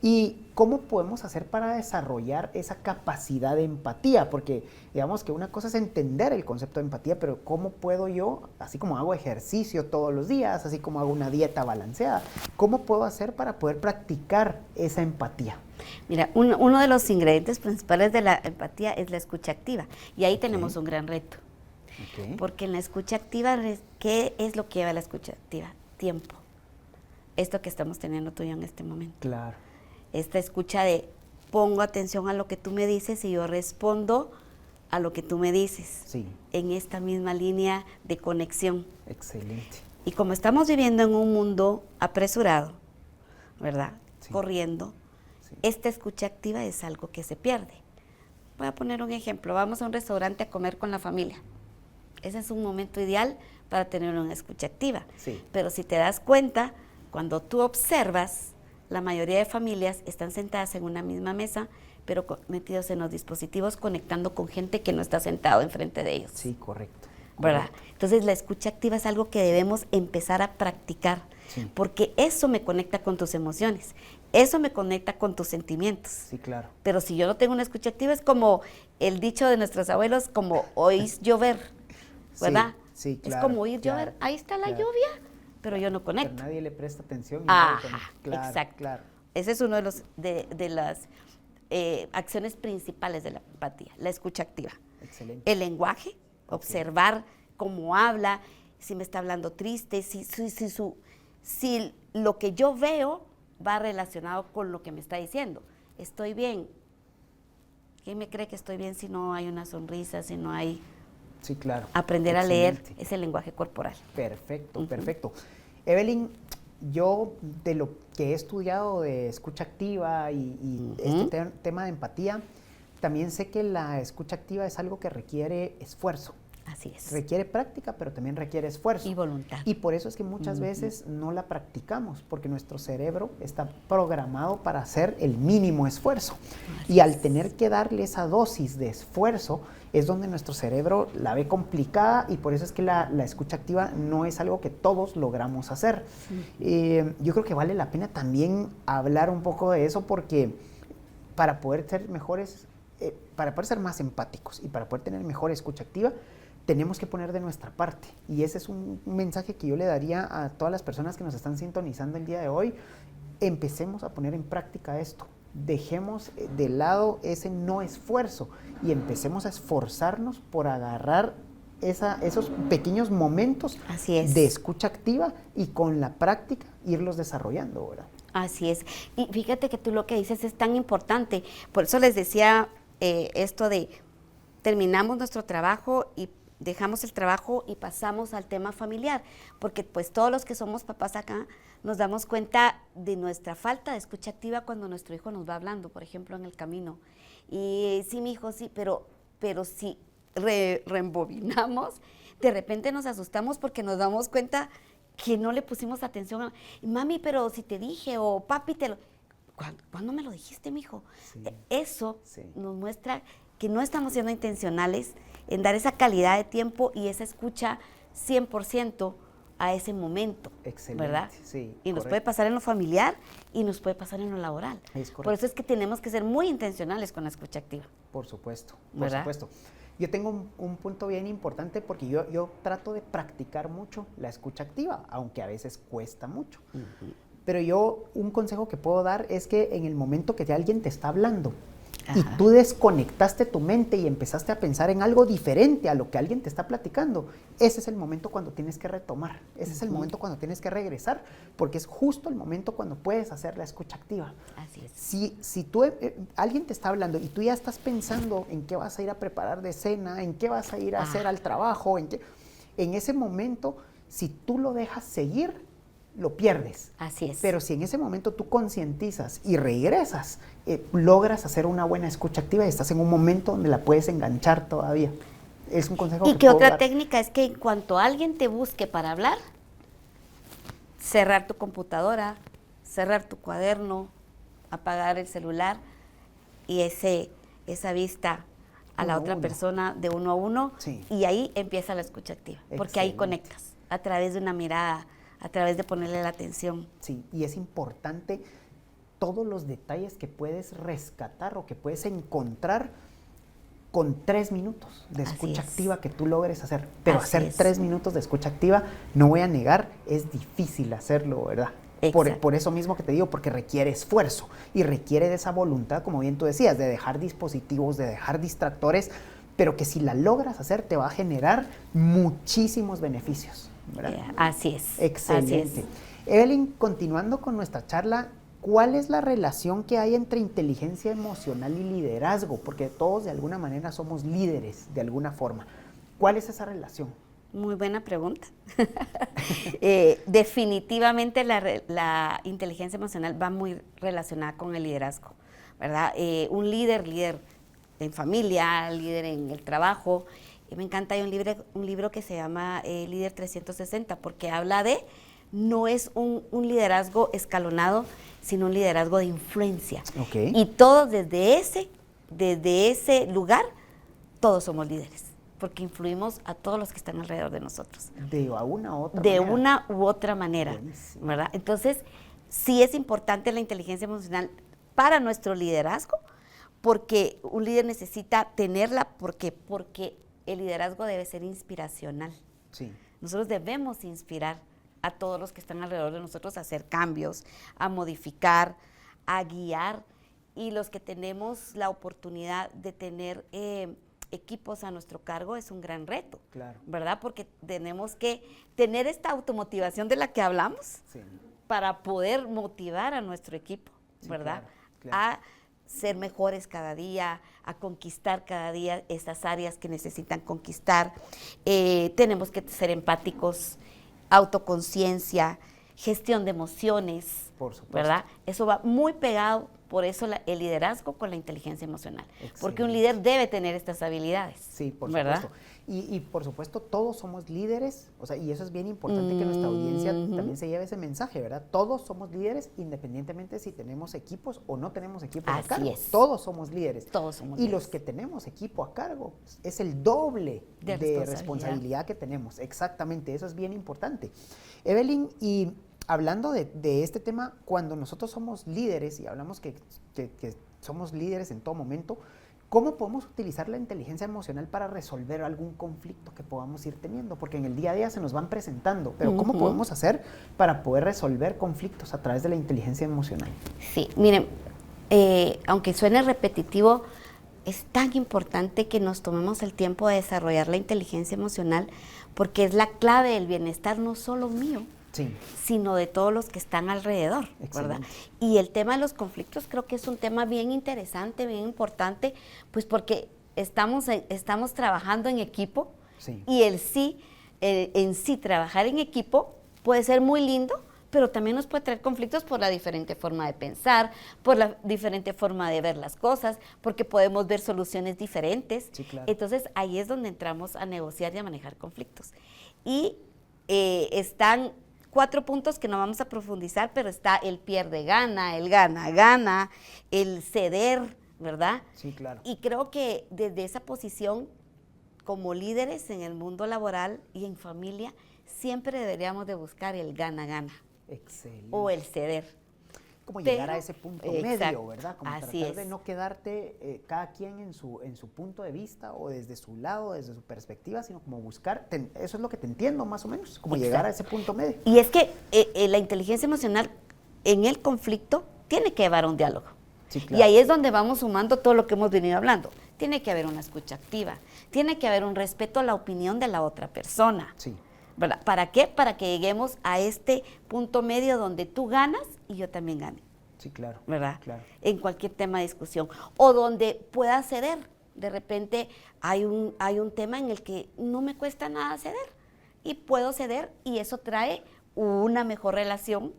¿Y cómo podemos hacer para desarrollar esa capacidad de empatía? Porque digamos que una cosa es entender el concepto de empatía, pero ¿cómo puedo yo, así como hago ejercicio todos los días, así como hago una dieta balanceada, cómo puedo hacer para poder practicar esa empatía? Mira, uno de los ingredientes principales de la empatía es la escucha activa. Y ahí tenemos un gran reto. Okay. Porque en la escucha activa, ¿qué es lo que lleva a la escucha activa? Tiempo. Esto que estamos teniendo tú y yo en este momento. Claro. Esta escucha de pongo atención a lo que tú me dices y yo respondo a lo que tú me dices. Sí. En esta misma línea de conexión. Excelente. Y como estamos viviendo en un mundo apresurado, ¿verdad? Sí. Corriendo, Sí. esta escucha activa es algo que se pierde. Voy a poner un ejemplo. Vamos a un restaurante a comer con la familia. Ese es un momento ideal para tener una escucha activa. Sí. Pero si te das cuenta, cuando tú observas, la mayoría de familias están sentadas en una misma mesa, pero metidos en los dispositivos, conectando con gente que no está sentado enfrente de ellos. Sí, correcto. ¿Verdad? Correcto. Entonces la escucha activa es algo que debemos empezar a practicar, Sí. porque eso me conecta con tus emociones, eso me conecta con tus sentimientos. Sí, claro. Pero si yo no tengo una escucha activa, es como el dicho de nuestros abuelos, como oís llover, ¿verdad? Sí, sí, claro. Es como oír claro, llover, ahí está la claro. lluvia, pero yo no Pero conecto. nadie le presta atención. Y Ajá, nadie conecta. Claro, exacto. Claro. Ese es uno de los de las acciones principales de la empatía, la escucha activa. Excelente. El lenguaje, observar cómo habla, si me está hablando triste, si lo que yo veo va relacionado con lo que me está diciendo. Estoy bien. ¿Quién me cree que estoy bien si no hay una sonrisa, si no hay... Sí, claro. Aprender a leer Excelente. ese lenguaje corporal. Perfecto, Ujú. perfecto. Evelyn, yo de lo que he estudiado de escucha activa y Ujú. tema de empatía, también sé que la escucha activa es algo que requiere esfuerzo. Así es. Requiere práctica, pero también requiere esfuerzo. Y voluntad. Y por eso es que muchas veces no la practicamos, porque nuestro cerebro está programado para hacer el mínimo esfuerzo. Y al tener que darle esa dosis de esfuerzo, es donde nuestro cerebro la ve complicada y por eso es que la escucha activa no es algo que todos logramos hacer. Yo creo que vale la pena también hablar un poco de eso porque para poder ser mejores, para poder ser más empáticos y para poder tener mejor escucha activa, tenemos que poner de nuestra parte. Y ese es un mensaje que yo le daría a todas las personas que nos están sintonizando el día de hoy. Empecemos a poner en práctica esto. Dejemos de lado ese no esfuerzo y empecemos a esforzarnos por agarrar esos pequeños momentos Así es. de escucha activa y con la práctica irlos desarrollando, ¿verdad? Así es. Y fíjate que tú lo que dices es tan importante. Por eso les decía esto de terminamos nuestro trabajo y dejamos el trabajo y pasamos al tema familiar, porque pues todos los que somos papás acá nos damos cuenta de nuestra falta de escucha activa cuando nuestro hijo nos va hablando, por ejemplo, en el camino. Y sí, mi hijo, sí, pero si reembobinamos, de repente nos asustamos porque nos damos cuenta que no le pusimos atención a, mami, pero si te dije, o papi, ¿cuándo me lo dijiste, mijo? Sí. Eso Sí. nos muestra que no estamos siendo intencionales en dar esa calidad de tiempo y esa escucha 100% a ese momento, Excelente, ¿verdad? sí, Y nos correcto. puede pasar en lo familiar y nos puede pasar en lo laboral. Es Por correcto. eso es que tenemos que ser muy intencionales con la escucha activa. Por supuesto, por ¿Verdad? supuesto. Yo tengo un punto bien importante porque yo trato de practicar mucho la escucha activa, aunque a veces cuesta mucho. Pero yo un consejo que puedo dar es que en el momento que alguien te está hablando y Ajá. tú desconectaste tu mente y empezaste a pensar en algo diferente a lo que alguien te está platicando, ese es el momento cuando tienes que retomar, ese es el momento cuando tienes que regresar, porque es justo el momento cuando puedes hacer la escucha activa. Así es. Si tú, alguien te está hablando y tú ya estás pensando en qué vas a ir a preparar de cena, en qué vas a ir a hacer al trabajo, en ese momento, si tú lo dejas seguir, lo pierdes. Así es. Pero si en ese momento tú concientizas y regresas, logras hacer una buena escucha activa y estás en un momento donde la puedes enganchar todavía. Es un consejo ¿Y que qué puedo otra dar. técnica es que en cuanto alguien te busque para hablar, cerrar tu computadora, cerrar tu cuaderno, apagar el celular y esa vista a la otra persona de uno a uno, sí. Y ahí empieza la escucha activa, porque ahí conectas a través de una mirada, a través de ponerle la atención. Sí, y es importante todos los detalles que puedes rescatar o que puedes encontrar con 3 minutos de escucha activa que tú logres hacer. Pero hacer 3 minutos de escucha activa, no voy a negar, es difícil hacerlo, ¿verdad? Por eso mismo que te digo, porque requiere esfuerzo y requiere de esa voluntad, como bien tú decías, de dejar dispositivos, de dejar distractores, pero que si la logras hacer te va a generar muchísimos beneficios, ¿verdad? Así es. Excelente. Así es. Evelyn, continuando con nuestra charla, ¿cuál es la relación que hay entre inteligencia emocional y liderazgo? Porque todos de alguna manera somos líderes, de alguna forma. ¿Cuál es esa relación? Muy buena pregunta. Definitivamente la inteligencia emocional va muy relacionada con el liderazgo, ¿verdad? Un líder en familia, líder en el trabajo. Me encanta, hay un libro que se llama Líder 360, porque habla de, no es un liderazgo escalonado, sino un liderazgo de influencia. Okay. Y todos desde ese lugar, todos somos líderes, porque influimos a todos los que están alrededor de nosotros. De una u otra manera. De una u otra manera, buenísimo, ¿verdad? Entonces, sí es importante la inteligencia emocional para nuestro liderazgo, porque un líder necesita tenerla, porque el liderazgo debe ser inspiracional. Sí. Nosotros debemos inspirar a todos los que están alrededor de nosotros a hacer cambios, a modificar, a guiar, y los que tenemos la oportunidad de tener equipos a nuestro cargo es un gran reto, claro, ¿verdad? Porque tenemos que tener esta automotivación de la que hablamos, sí, para poder motivar a nuestro equipo, sí, ¿verdad? Claro. A ser mejores cada día, a conquistar cada día esas áreas que necesitan conquistar. Tenemos que ser empáticos, autoconciencia, gestión de emociones, por supuesto, ¿verdad? Eso va muy pegado, por eso el liderazgo con la inteligencia emocional. Excelente. Porque un líder debe tener estas habilidades. Sí, por ¿verdad? supuesto. Y por supuesto todos somos líderes, o sea, y eso es bien importante que nuestra audiencia también se lleve ese mensaje, ¿verdad? Todos somos líderes independientemente si tenemos equipos o no tenemos equipos a cargo. Es. Todos somos líderes. Todos somos líderes. Y líderes. los que tenemos equipo a cargo es el doble de responsabilidad que tenemos. Exactamente, eso es bien importante. Evelyn, y hablando de este tema, cuando nosotros somos líderes y hablamos que somos líderes en todo momento, ¿cómo podemos utilizar la inteligencia emocional para resolver algún conflicto que podamos ir teniendo? Porque en el día a día se nos van presentando, pero ¿cómo podemos hacer para poder resolver conflictos a través de la inteligencia emocional? Sí, miren, aunque suene repetitivo, es tan importante que nos tomemos el tiempo de desarrollar la inteligencia emocional, porque es la clave del bienestar no solo mío, sí, sino de todos los que están alrededor, ¿verdad? Y el tema de los conflictos creo que es un tema bien interesante, bien importante, pues porque estamos trabajando en equipo, sí, y en sí trabajar en equipo puede ser muy lindo, pero también nos puede traer conflictos por la diferente forma de pensar, por la diferente forma de ver las cosas, porque podemos ver soluciones diferentes. Sí, claro. Entonces ahí es donde entramos a negociar y a manejar conflictos. Y están 4 puntos que no vamos a profundizar, pero está el pierde-gana, el gana-gana, el ceder, ¿verdad? Sí, claro. Y creo que desde esa posición, como líderes en el mundo laboral y en familia, siempre deberíamos de buscar el gana-gana. Excelente. O el ceder. Como llegar a ese punto medio, ¿verdad? Como así tratar de no quedarte cada quien en su punto de vista o desde su lado, desde su perspectiva, sino como buscar, eso es lo que te entiendo más o menos, como llegar a ese punto medio. Y es que la inteligencia emocional en el conflicto tiene que llevar a un diálogo. Sí, claro. Y ahí es donde vamos sumando todo lo que hemos venido hablando. Tiene que haber una escucha activa, tiene que haber un respeto a la opinión de la otra persona. Sí. ¿Verdad? ¿Para qué? Para que lleguemos a este punto medio donde tú ganas y yo también gane. Sí, claro. ¿Verdad? Claro. En cualquier tema de discusión. O donde pueda ceder. De repente hay un tema en el que no me cuesta nada ceder. Y puedo ceder y eso trae una mejor relación,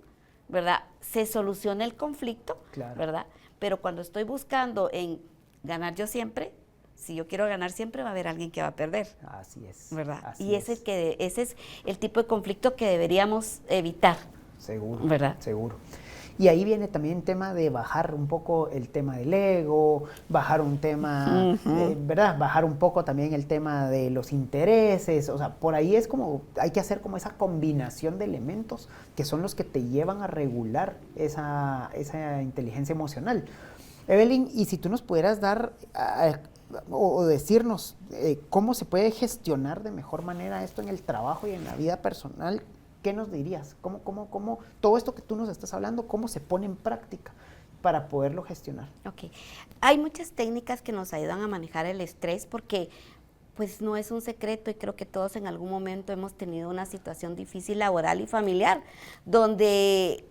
¿verdad? Se soluciona el conflicto, claro, ¿verdad? Pero cuando estoy buscando en ganar yo siempre, si yo quiero ganar siempre va a haber alguien que va a perder. Así es. ¿Verdad? Así y ese es el tipo de conflicto que deberíamos evitar. seguro, ¿verdad? seguro. Y ahí viene también el tema de bajar un poco el tema del ego, bajar un tema, ¿verdad? Bajar un poco también el tema de los intereses, o sea, por ahí es como, hay que hacer como esa combinación de elementos que son los que te llevan a regular esa inteligencia emocional. Evelyn, y si tú nos pudieras dar o decirnos cómo se puede gestionar de mejor manera esto en el trabajo y en la vida personal, ¿qué nos dirías? ¿Cómo todo esto que tú nos estás hablando, cómo se pone en práctica para poderlo gestionar? Ok. Hay muchas técnicas que nos ayudan a manejar el estrés porque pues no es un secreto y creo que todos en algún momento hemos tenido una situación difícil laboral y familiar donde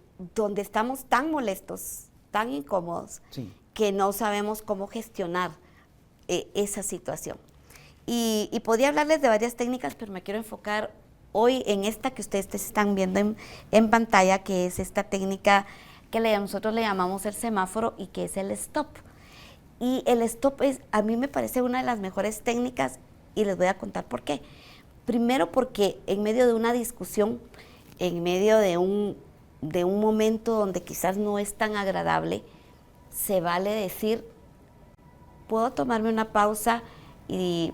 estamos tan molestos, tan incómodos, Sí. que no sabemos cómo gestionar esa situación. Y podría hablarles de varias técnicas, pero me quiero enfocar hoy en esta que ustedes están viendo en pantalla, que es esta técnica que nosotros le llamamos el semáforo y que es el stop. Y el stop a mí me parece una de las mejores técnicas y les voy a contar por qué. Primero porque en medio de una discusión, en medio de un momento donde quizás no es tan agradable, se vale decir, puedo tomarme una pausa y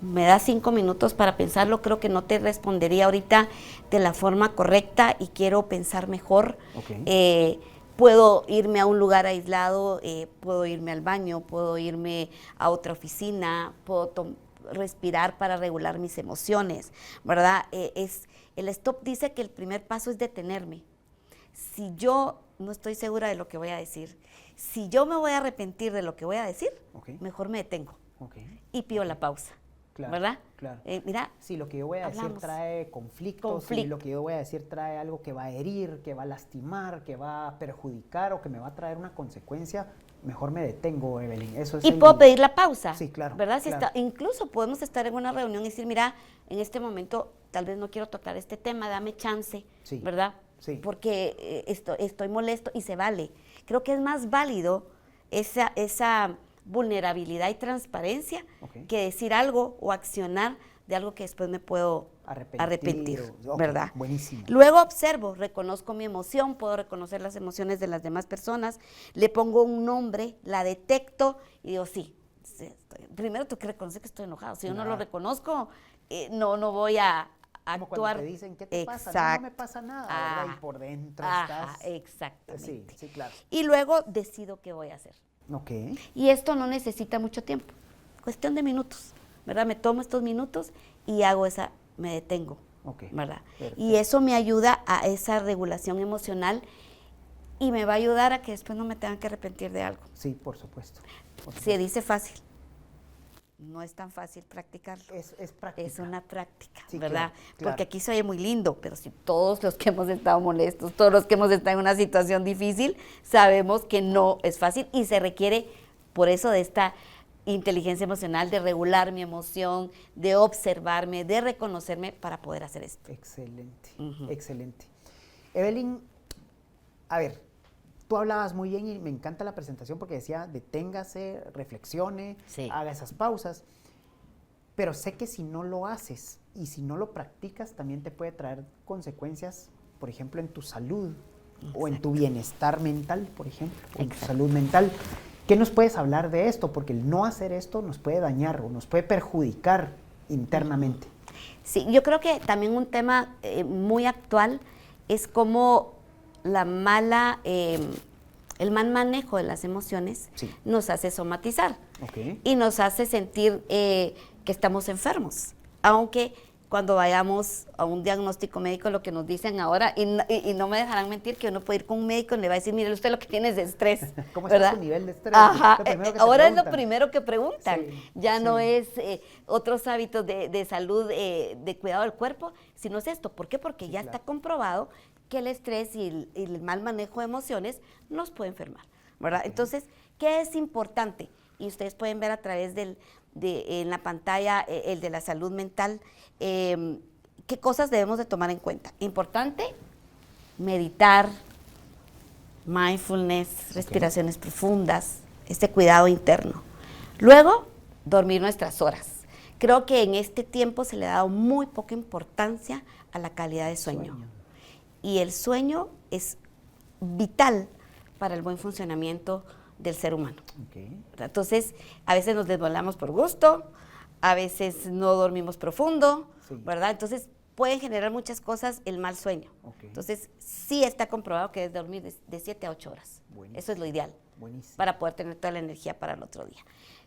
me da 5 minutos para pensarlo, creo que no te respondería ahorita de la forma correcta y quiero pensar mejor. Okay. Puedo irme a un lugar aislado, puedo irme al baño, puedo irme a otra oficina, puedo respirar para regular mis emociones, ¿verdad? El stop dice que el primer paso es detenerme. Si yo no estoy segura de lo que voy a decir, si yo me voy a arrepentir de lo que voy a decir, mejor me detengo y pido la pausa. Claro, ¿verdad? Claro. Mira, si lo que yo voy a decir trae conflictos, si lo que yo voy a decir trae algo que va a herir, que va a lastimar, que va a perjudicar o que me va a traer una consecuencia, mejor me detengo, Evelyn. Eso es y puedo pedir la pausa. Sí, claro. ¿Verdad? Claro. Incluso podemos estar en una reunión y decir, mira, en este momento tal vez no quiero tocar este tema, dame chance, sí, ¿verdad? Sí. Porque estoy molesto y se vale. Creo que es más válido esa vulnerabilidad y transparencia que decir algo o accionar de algo que después me puedo arrepentir, ¿verdad? Buenísimo. Luego observo, reconozco mi emoción, puedo reconocer las emociones de las demás personas, le pongo un nombre, la detecto y digo, sí, primero tengo que reconocer que estoy enojado. Si yo no lo reconozco, no voy a actuar. Como cuando te dicen, ¿qué te pasa? No me pasa nada, ¿verdad? Y por dentro estás... Exactamente. Sí, claro. Y luego decido qué voy a hacer. Y esto no necesita mucho tiempo, cuestión de minutos, ¿verdad? Me tomo estos minutos y me detengo, ¿verdad? Perfecto. Y eso me ayuda a esa regulación emocional y me va a ayudar a que después no me tengan que arrepentir de algo. Sí, por supuesto. Se dice fácil, no es tan fácil practicarlo. Es práctica. Es una práctica, sí, Claro. ¿verdad? Porque aquí se oye muy lindo, pero si todos los que hemos estado molestos, todos los que hemos estado en una situación difícil, sabemos que no es fácil y se requiere, por eso, de esta inteligencia emocional, de regular mi emoción, de observarme, de reconocerme para poder hacer esto. Excelente, excelente. Evelyn, a ver, tú hablabas muy bien y me encanta la presentación porque decía, deténgase, reflexione, haga esas pausas, pero sé que si no lo haces y si no lo practicas también te puede traer consecuencias, por ejemplo, en tu salud o en tu bienestar mental, por ejemplo, en tu salud mental. ¿Qué nos puedes hablar de esto? Porque el no hacer esto nos puede dañar o nos puede perjudicar internamente. Sí, yo creo que también un tema muy actual es cómo el mal manejo de las emociones nos hace somatizar y nos hace sentir que estamos enfermos, aunque cuando vayamos a un diagnóstico médico lo que nos dicen ahora, y no me dejarán mentir que uno puede ir con un médico y le va a decir, mire, usted lo que tiene es estrés. ¿Cómo está su nivel de estrés? Ajá, ahora es lo primero que preguntan, ya no es otros hábitos de salud, de cuidado del cuerpo, sino es esto. ¿Por qué? Porque ya está comprobado que el estrés y el mal manejo de emociones nos puede enfermar, ¿verdad? Entonces, ¿qué es importante? Y ustedes pueden ver a través en la pantalla el de la salud mental, qué cosas debemos de tomar en cuenta. Importante, meditar, mindfulness, respiraciones profundas, este cuidado interno. Luego, dormir nuestras horas. Creo que en este tiempo se le ha dado muy poca importancia a la calidad de sueño. y el sueño es vital para el buen funcionamiento del ser humano. Okay. Entonces, a veces nos desvelamos por gusto, a veces no dormimos profundo, Sí. ¿verdad? Entonces, pueden generar muchas cosas el mal sueño. Okay. Entonces, sí está comprobado que es dormir de 7 a 8 horas. Buenísimo. Eso es lo ideal. Buenísimo. Para poder tener toda la energía para el otro día.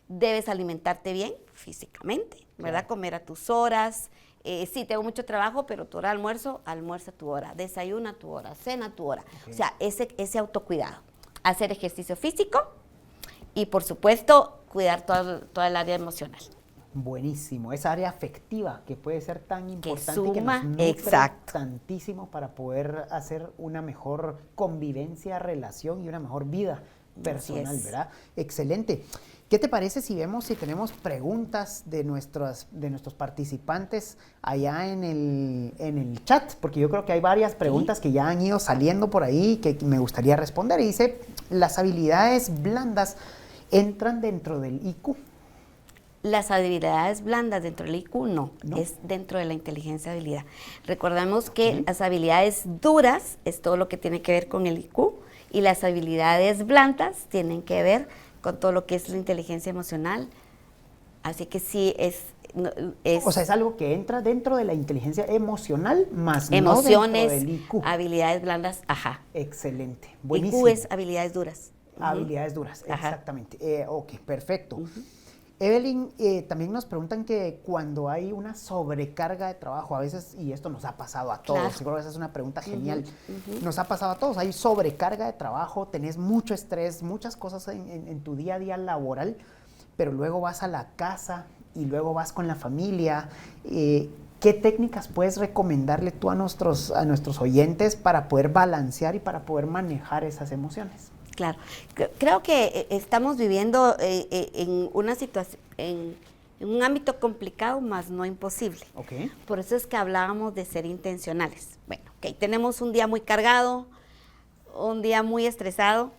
Debes alimentarte bien físicamente, ¿verdad? Claro. Comer a tus horas. Sí, tengo mucho trabajo, pero tu hora de almuerzo, almuerza a tu hora. Desayuna a tu hora, cena a tu hora. Okay. O sea, ese autocuidado. Hacer ejercicio físico y, por supuesto, cuidar toda el área emocional. Buenísimo, esa área afectiva que puede ser tan importante y que suma, nos nutre exacto. tantísimo para poder hacer una mejor convivencia, relación y una mejor vida personal, ¿verdad? Excelente. ¿Qué te parece si tenemos preguntas de nuestros participantes allá en el chat? Porque yo creo que hay varias preguntas que ya han ido saliendo por ahí que me gustaría responder. Y dice, ¿las habilidades blandas entran dentro del IQ? Las habilidades blandas dentro del IQ no, ¿No? es dentro de la inteligencia habilidad. Recordamos que las habilidades duras es todo lo que tiene que ver con el IQ y las habilidades blandas tienen que ver con todo lo que es la inteligencia emocional. Así que sí es O sea, es algo que entra dentro de la inteligencia emocional, más emociones, no dentro del IQ. habilidades blandas, ajá. Excelente, buenísimo. IQ es habilidades duras. Habilidades duras, Ajá. exactamente. Ok, perfecto. Evelyn, también nos preguntan que cuando hay una sobrecarga de trabajo, a veces, y esto nos ha pasado a todos, Claro. creo que esa es una pregunta genial, nos ha pasado a todos, hay sobrecarga de trabajo, tenés mucho estrés, muchas cosas en tu día a día laboral, pero luego vas a la casa y luego vas con la familia. ¿Qué técnicas puedes recomendarle tú a nuestros oyentes para poder balancear y para poder manejar esas emociones? Claro, creo que estamos viviendo en una situación, en un ámbito complicado, más no imposible. Okay. Por eso es que hablábamos de ser intencionales. Bueno, ok, tenemos un día muy cargado, un día muy estresado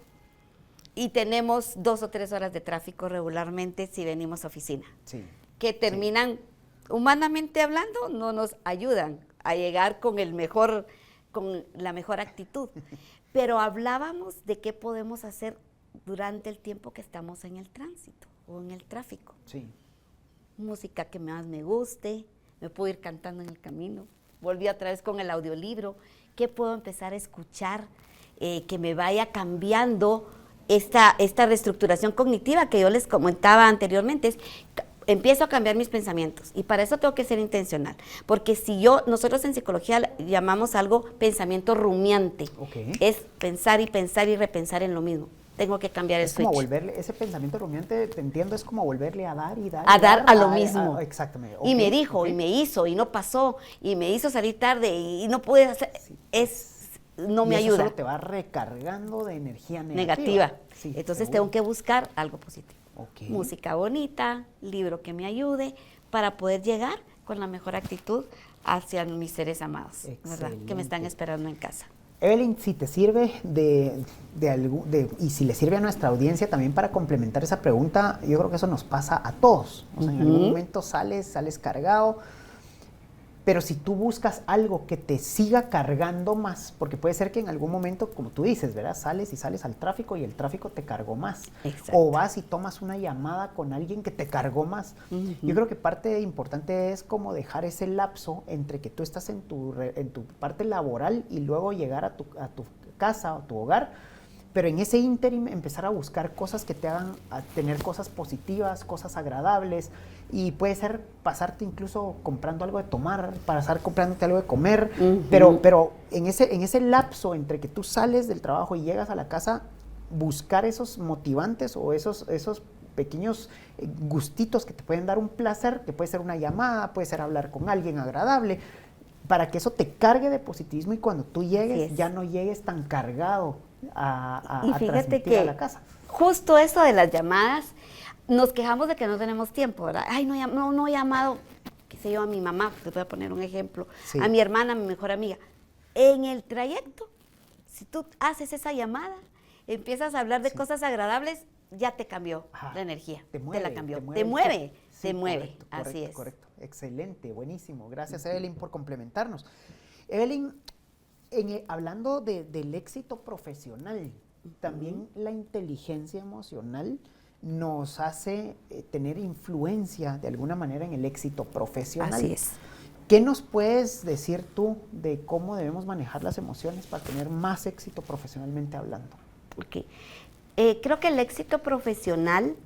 y tenemos 2 o 3 horas de tráfico regularmente si venimos a oficina. Sí. Que terminan, humanamente hablando, no nos ayudan a llegar con la mejor actitud. Pero hablábamos de qué podemos hacer durante el tiempo que estamos en el tránsito o en el tráfico. Sí. Música que más me guste, me puedo ir cantando en el camino. Volví otra vez con el audiolibro. ¿Qué puedo empezar a escuchar que me vaya cambiando esta reestructuración cognitiva que yo les comentaba anteriormente? Empiezo a cambiar mis pensamientos y para eso tengo que ser intencional, porque nosotros en psicología llamamos algo pensamiento rumiante, es pensar y repensar en lo mismo. Tengo que cambiar el switch. Es como volverle, ese pensamiento rumiante, te entiendo, es como volverle a dar y dar. A dar a lo mismo. Exactamente. Y me dijo, y me hizo, y no pasó, y me hizo salir tarde, y no pude hacer, no me ayuda. Solo te va recargando de energía negativa. Sí, entonces seguro. tengo que buscar algo positivo. Okay. Música bonita, libro que me ayude para poder llegar con la mejor actitud hacia mis seres amados, ¿verdad? Que me están esperando en casa. Evelyn, si te sirve y si le sirve a nuestra audiencia también para complementar esa pregunta, yo creo que eso nos pasa a todos. O sea, en algún momento sales cargado, pero si tú buscas algo que te siga cargando más, porque puede ser que en algún momento, como tú dices, ¿verdad? Sales al tráfico y el tráfico te cargó más. Exacto. O vas y tomas una llamada con alguien que te cargó más. Yo creo que parte importante es como dejar ese lapso entre que tú estás en tu parte laboral y luego llegar a tu casa o tu hogar, pero en ese ínterim empezar a buscar cosas que te hagan a tener cosas positivas, cosas agradables, y puede ser pasarte incluso comprando algo de tomar, pasar comprándote algo de comer, pero en ese lapso entre que tú sales del trabajo y llegas a la casa, buscar esos motivantes o esos pequeños gustitos que te pueden dar un placer, que puede ser una llamada, puede ser hablar con alguien agradable, para que eso te cargue de positivismo y cuando tú llegues ya no llegues tan cargado a transmitir a la casa. Justo eso de las llamadas, nos quejamos de que no tenemos tiempo, ¿verdad? Ay, no he llamado, qué sé yo, a mi mamá, les voy a poner un ejemplo, a mi hermana, a mi mejor amiga. En el trayecto, si tú haces esa llamada, empiezas a hablar de cosas agradables, ya te cambió la energía, te la cambió, te mueve, correcto, así es. Correcto, excelente, buenísimo. Gracias, Evelyn, por complementarnos. Evelyn, Hablando del éxito profesional, también la inteligencia emocional nos hace tener influencia de alguna manera en el éxito profesional. Así es. ¿Qué nos puedes decir tú de cómo debemos manejar las emociones para tener más éxito profesionalmente hablando? Okay. Creo que el éxito profesional,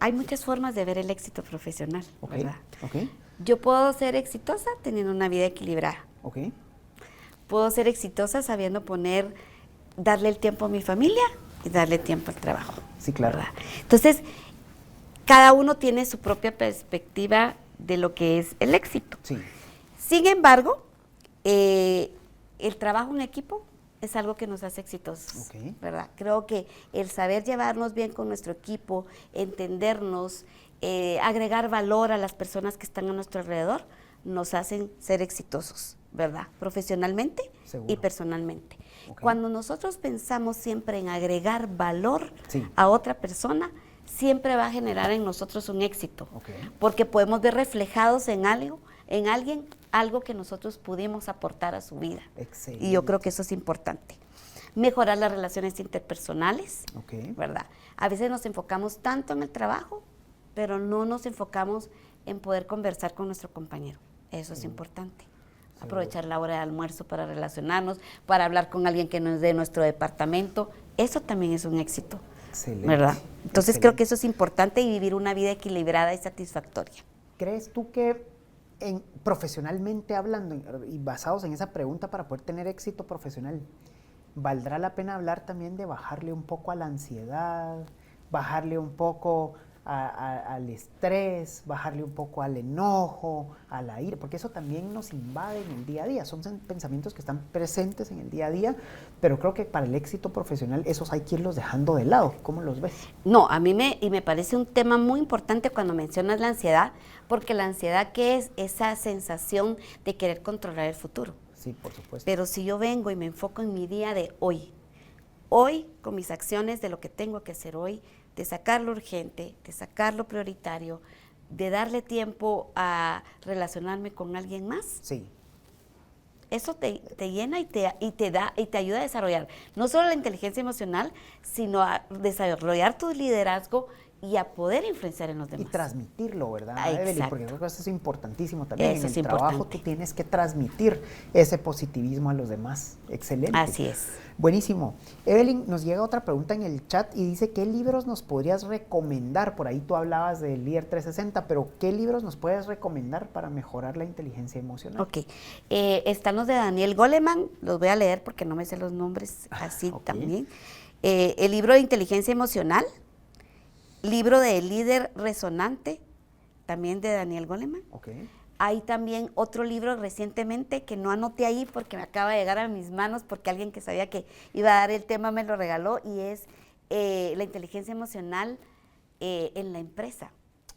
hay muchas formas de ver el éxito profesional, ¿verdad? Okay. Yo puedo ser exitosa teniendo una vida equilibrada. Okay. Puedo ser exitosa sabiendo darle el tiempo a mi familia y darle tiempo al trabajo. Sí, claro. ¿Verdad? Entonces, cada uno tiene su propia perspectiva de lo que es el éxito. Sí. Sin embargo, el trabajo en equipo es algo que nos hace exitosos, ¿verdad? Creo que el saber llevarnos bien con nuestro equipo, entendernos, agregar valor a las personas que están a nuestro alrededor, nos hacen ser exitosos, ¿verdad? Profesionalmente y personalmente. Cuando nosotros pensamos siempre en agregar valor a otra persona, siempre va a generar en nosotros un éxito, porque podemos ver reflejados en alguien algo que nosotros pudimos aportar a su vida. Excelente. Y yo creo que eso es importante. Mejorar las relaciones interpersonales, ¿verdad? A veces nos enfocamos tanto en el trabajo, pero no nos enfocamos en poder conversar con nuestro compañero. Eso es importante. Aprovechar la hora de almuerzo para relacionarnos, para hablar con alguien que no es de nuestro departamento. Eso también es un éxito. Excelente. ¿Verdad? Entonces creo que eso es importante y vivir una vida equilibrada y satisfactoria. ¿Crees tú que profesionalmente hablando y basados en esa pregunta para poder tener éxito profesional, valdrá la pena hablar también de bajarle un poco a la ansiedad, bajarle un poco al estrés, bajarle un poco al enojo, a la ira, porque eso también nos invade en el día a día, son pensamientos que están presentes en el día a día, pero creo que para el éxito profesional esos hay que irlos dejando de lado? ¿Cómo los ves? No, a mí me parece un tema muy importante cuando mencionas la ansiedad, porque la ansiedad, ¿qué es? Esa sensación de querer controlar el futuro. Sí, por supuesto. Pero si yo vengo y me enfoco en mi día de hoy con mis acciones de lo que tengo que hacer hoy, de sacar lo urgente, de sacar lo prioritario, de darle tiempo a relacionarme con alguien más. Sí. Eso te llena y te ayuda a desarrollar no solo la inteligencia emocional, sino a desarrollar tu liderazgo y a poder influenciar en los demás. Y transmitirlo, ¿verdad, Evelyn? Porque creo que eso es importantísimo también. Eso en el trabajo tú tienes que transmitir ese positivismo a los demás. Excelente. Así es. Buenísimo. Evelyn, nos llega otra pregunta en el chat y dice, ¿qué libros nos podrías recomendar? Por ahí tú hablabas del Líder 360, pero ¿qué libros nos puedes recomendar para mejorar la inteligencia emocional? Ok. Están los de Daniel Goleman, los voy a leer porque no me sé los nombres así también. El libro de inteligencia emocional, libro de Líder Resonante, también de Daniel Goleman. Hay también otro libro recientemente que no anoté ahí porque me acaba de llegar a mis manos porque alguien que sabía que iba a dar el tema me lo regaló, y es la inteligencia emocional en la empresa.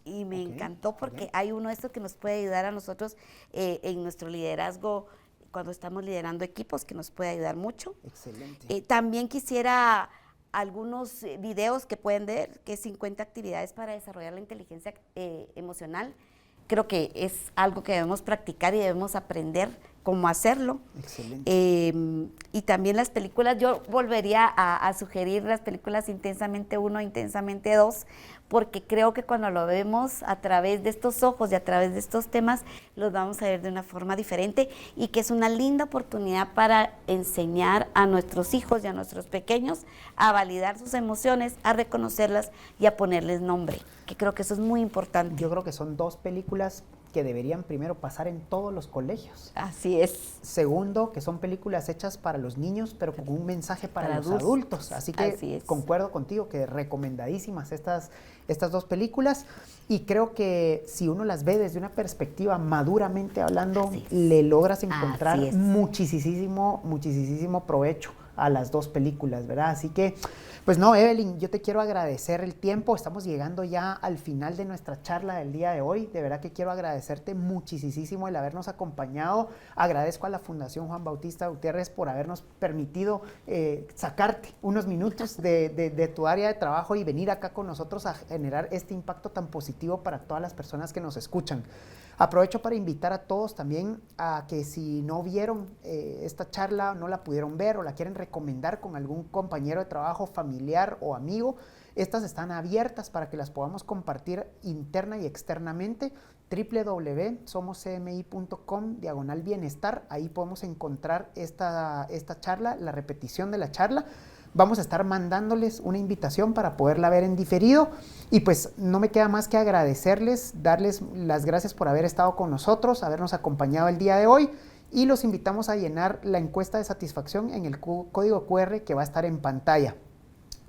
Y me encantó porque hay uno de estos que nos puede ayudar a nosotros en nuestro liderazgo cuando estamos liderando equipos, que nos puede ayudar mucho. Excelente. También quisiera algunos videos que pueden ver, que es 50 actividades para desarrollar la inteligencia emocional. Creo que es algo que debemos practicar y debemos aprender cómo hacerlo. Excelente. Y también las películas, yo volvería a sugerir las películas Intensamente 1, Intensamente 2, porque creo que cuando lo vemos a través de estos ojos y a través de estos temas, los vamos a ver de una forma diferente, y que es una linda oportunidad para enseñar a nuestros hijos y a nuestros pequeños a validar sus emociones, a reconocerlas y a ponerles nombre, que creo que eso es muy importante. Yo creo que son dos películas que deberían primero pasar en todos los colegios. Así es. Segundo, que son películas hechas para los niños, pero con un mensaje para los adultos. Así que concuerdo contigo que recomendadísimas estas dos películas, y creo que si uno las ve desde una perspectiva maduramente hablando, le logras encontrar muchísimo provecho a las dos películas, ¿verdad? Así que, pues no, Evelyn, yo te quiero agradecer el tiempo. Estamos llegando ya al final de nuestra charla del día de hoy. De verdad que quiero agradecerte muchísimo el habernos acompañado. Agradezco a la Fundación Juan Bautista Gutiérrez por habernos permitido sacarte unos minutos de tu área de trabajo y venir acá con nosotros a generar este impacto tan positivo para todas las personas que nos escuchan. Aprovecho para invitar a todos también a que si no vieron esta charla, no la pudieron ver o la quieren recomendar con algún compañero de trabajo, familiar o amigo, estas están abiertas para que las podamos compartir interna y externamente. www.somoscmi.com/bienestar, ahí podemos encontrar esta charla, la repetición de la charla. Vamos a estar mandándoles una invitación para poderla ver en diferido y pues no me queda más que agradecerles, darles las gracias por haber estado con nosotros, habernos acompañado el día de hoy y los invitamos a llenar la encuesta de satisfacción en el código QR que va a estar en pantalla.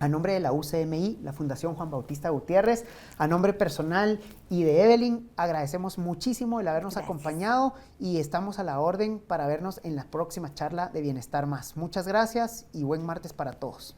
A nombre de la UCMI, la Fundación Juan Bautista Gutiérrez, a nombre personal y de Evelyn, agradecemos muchísimo el habernos acompañado y estamos a la orden para vernos en la próxima charla de Bienestar Más. Muchas gracias y buen martes para todos.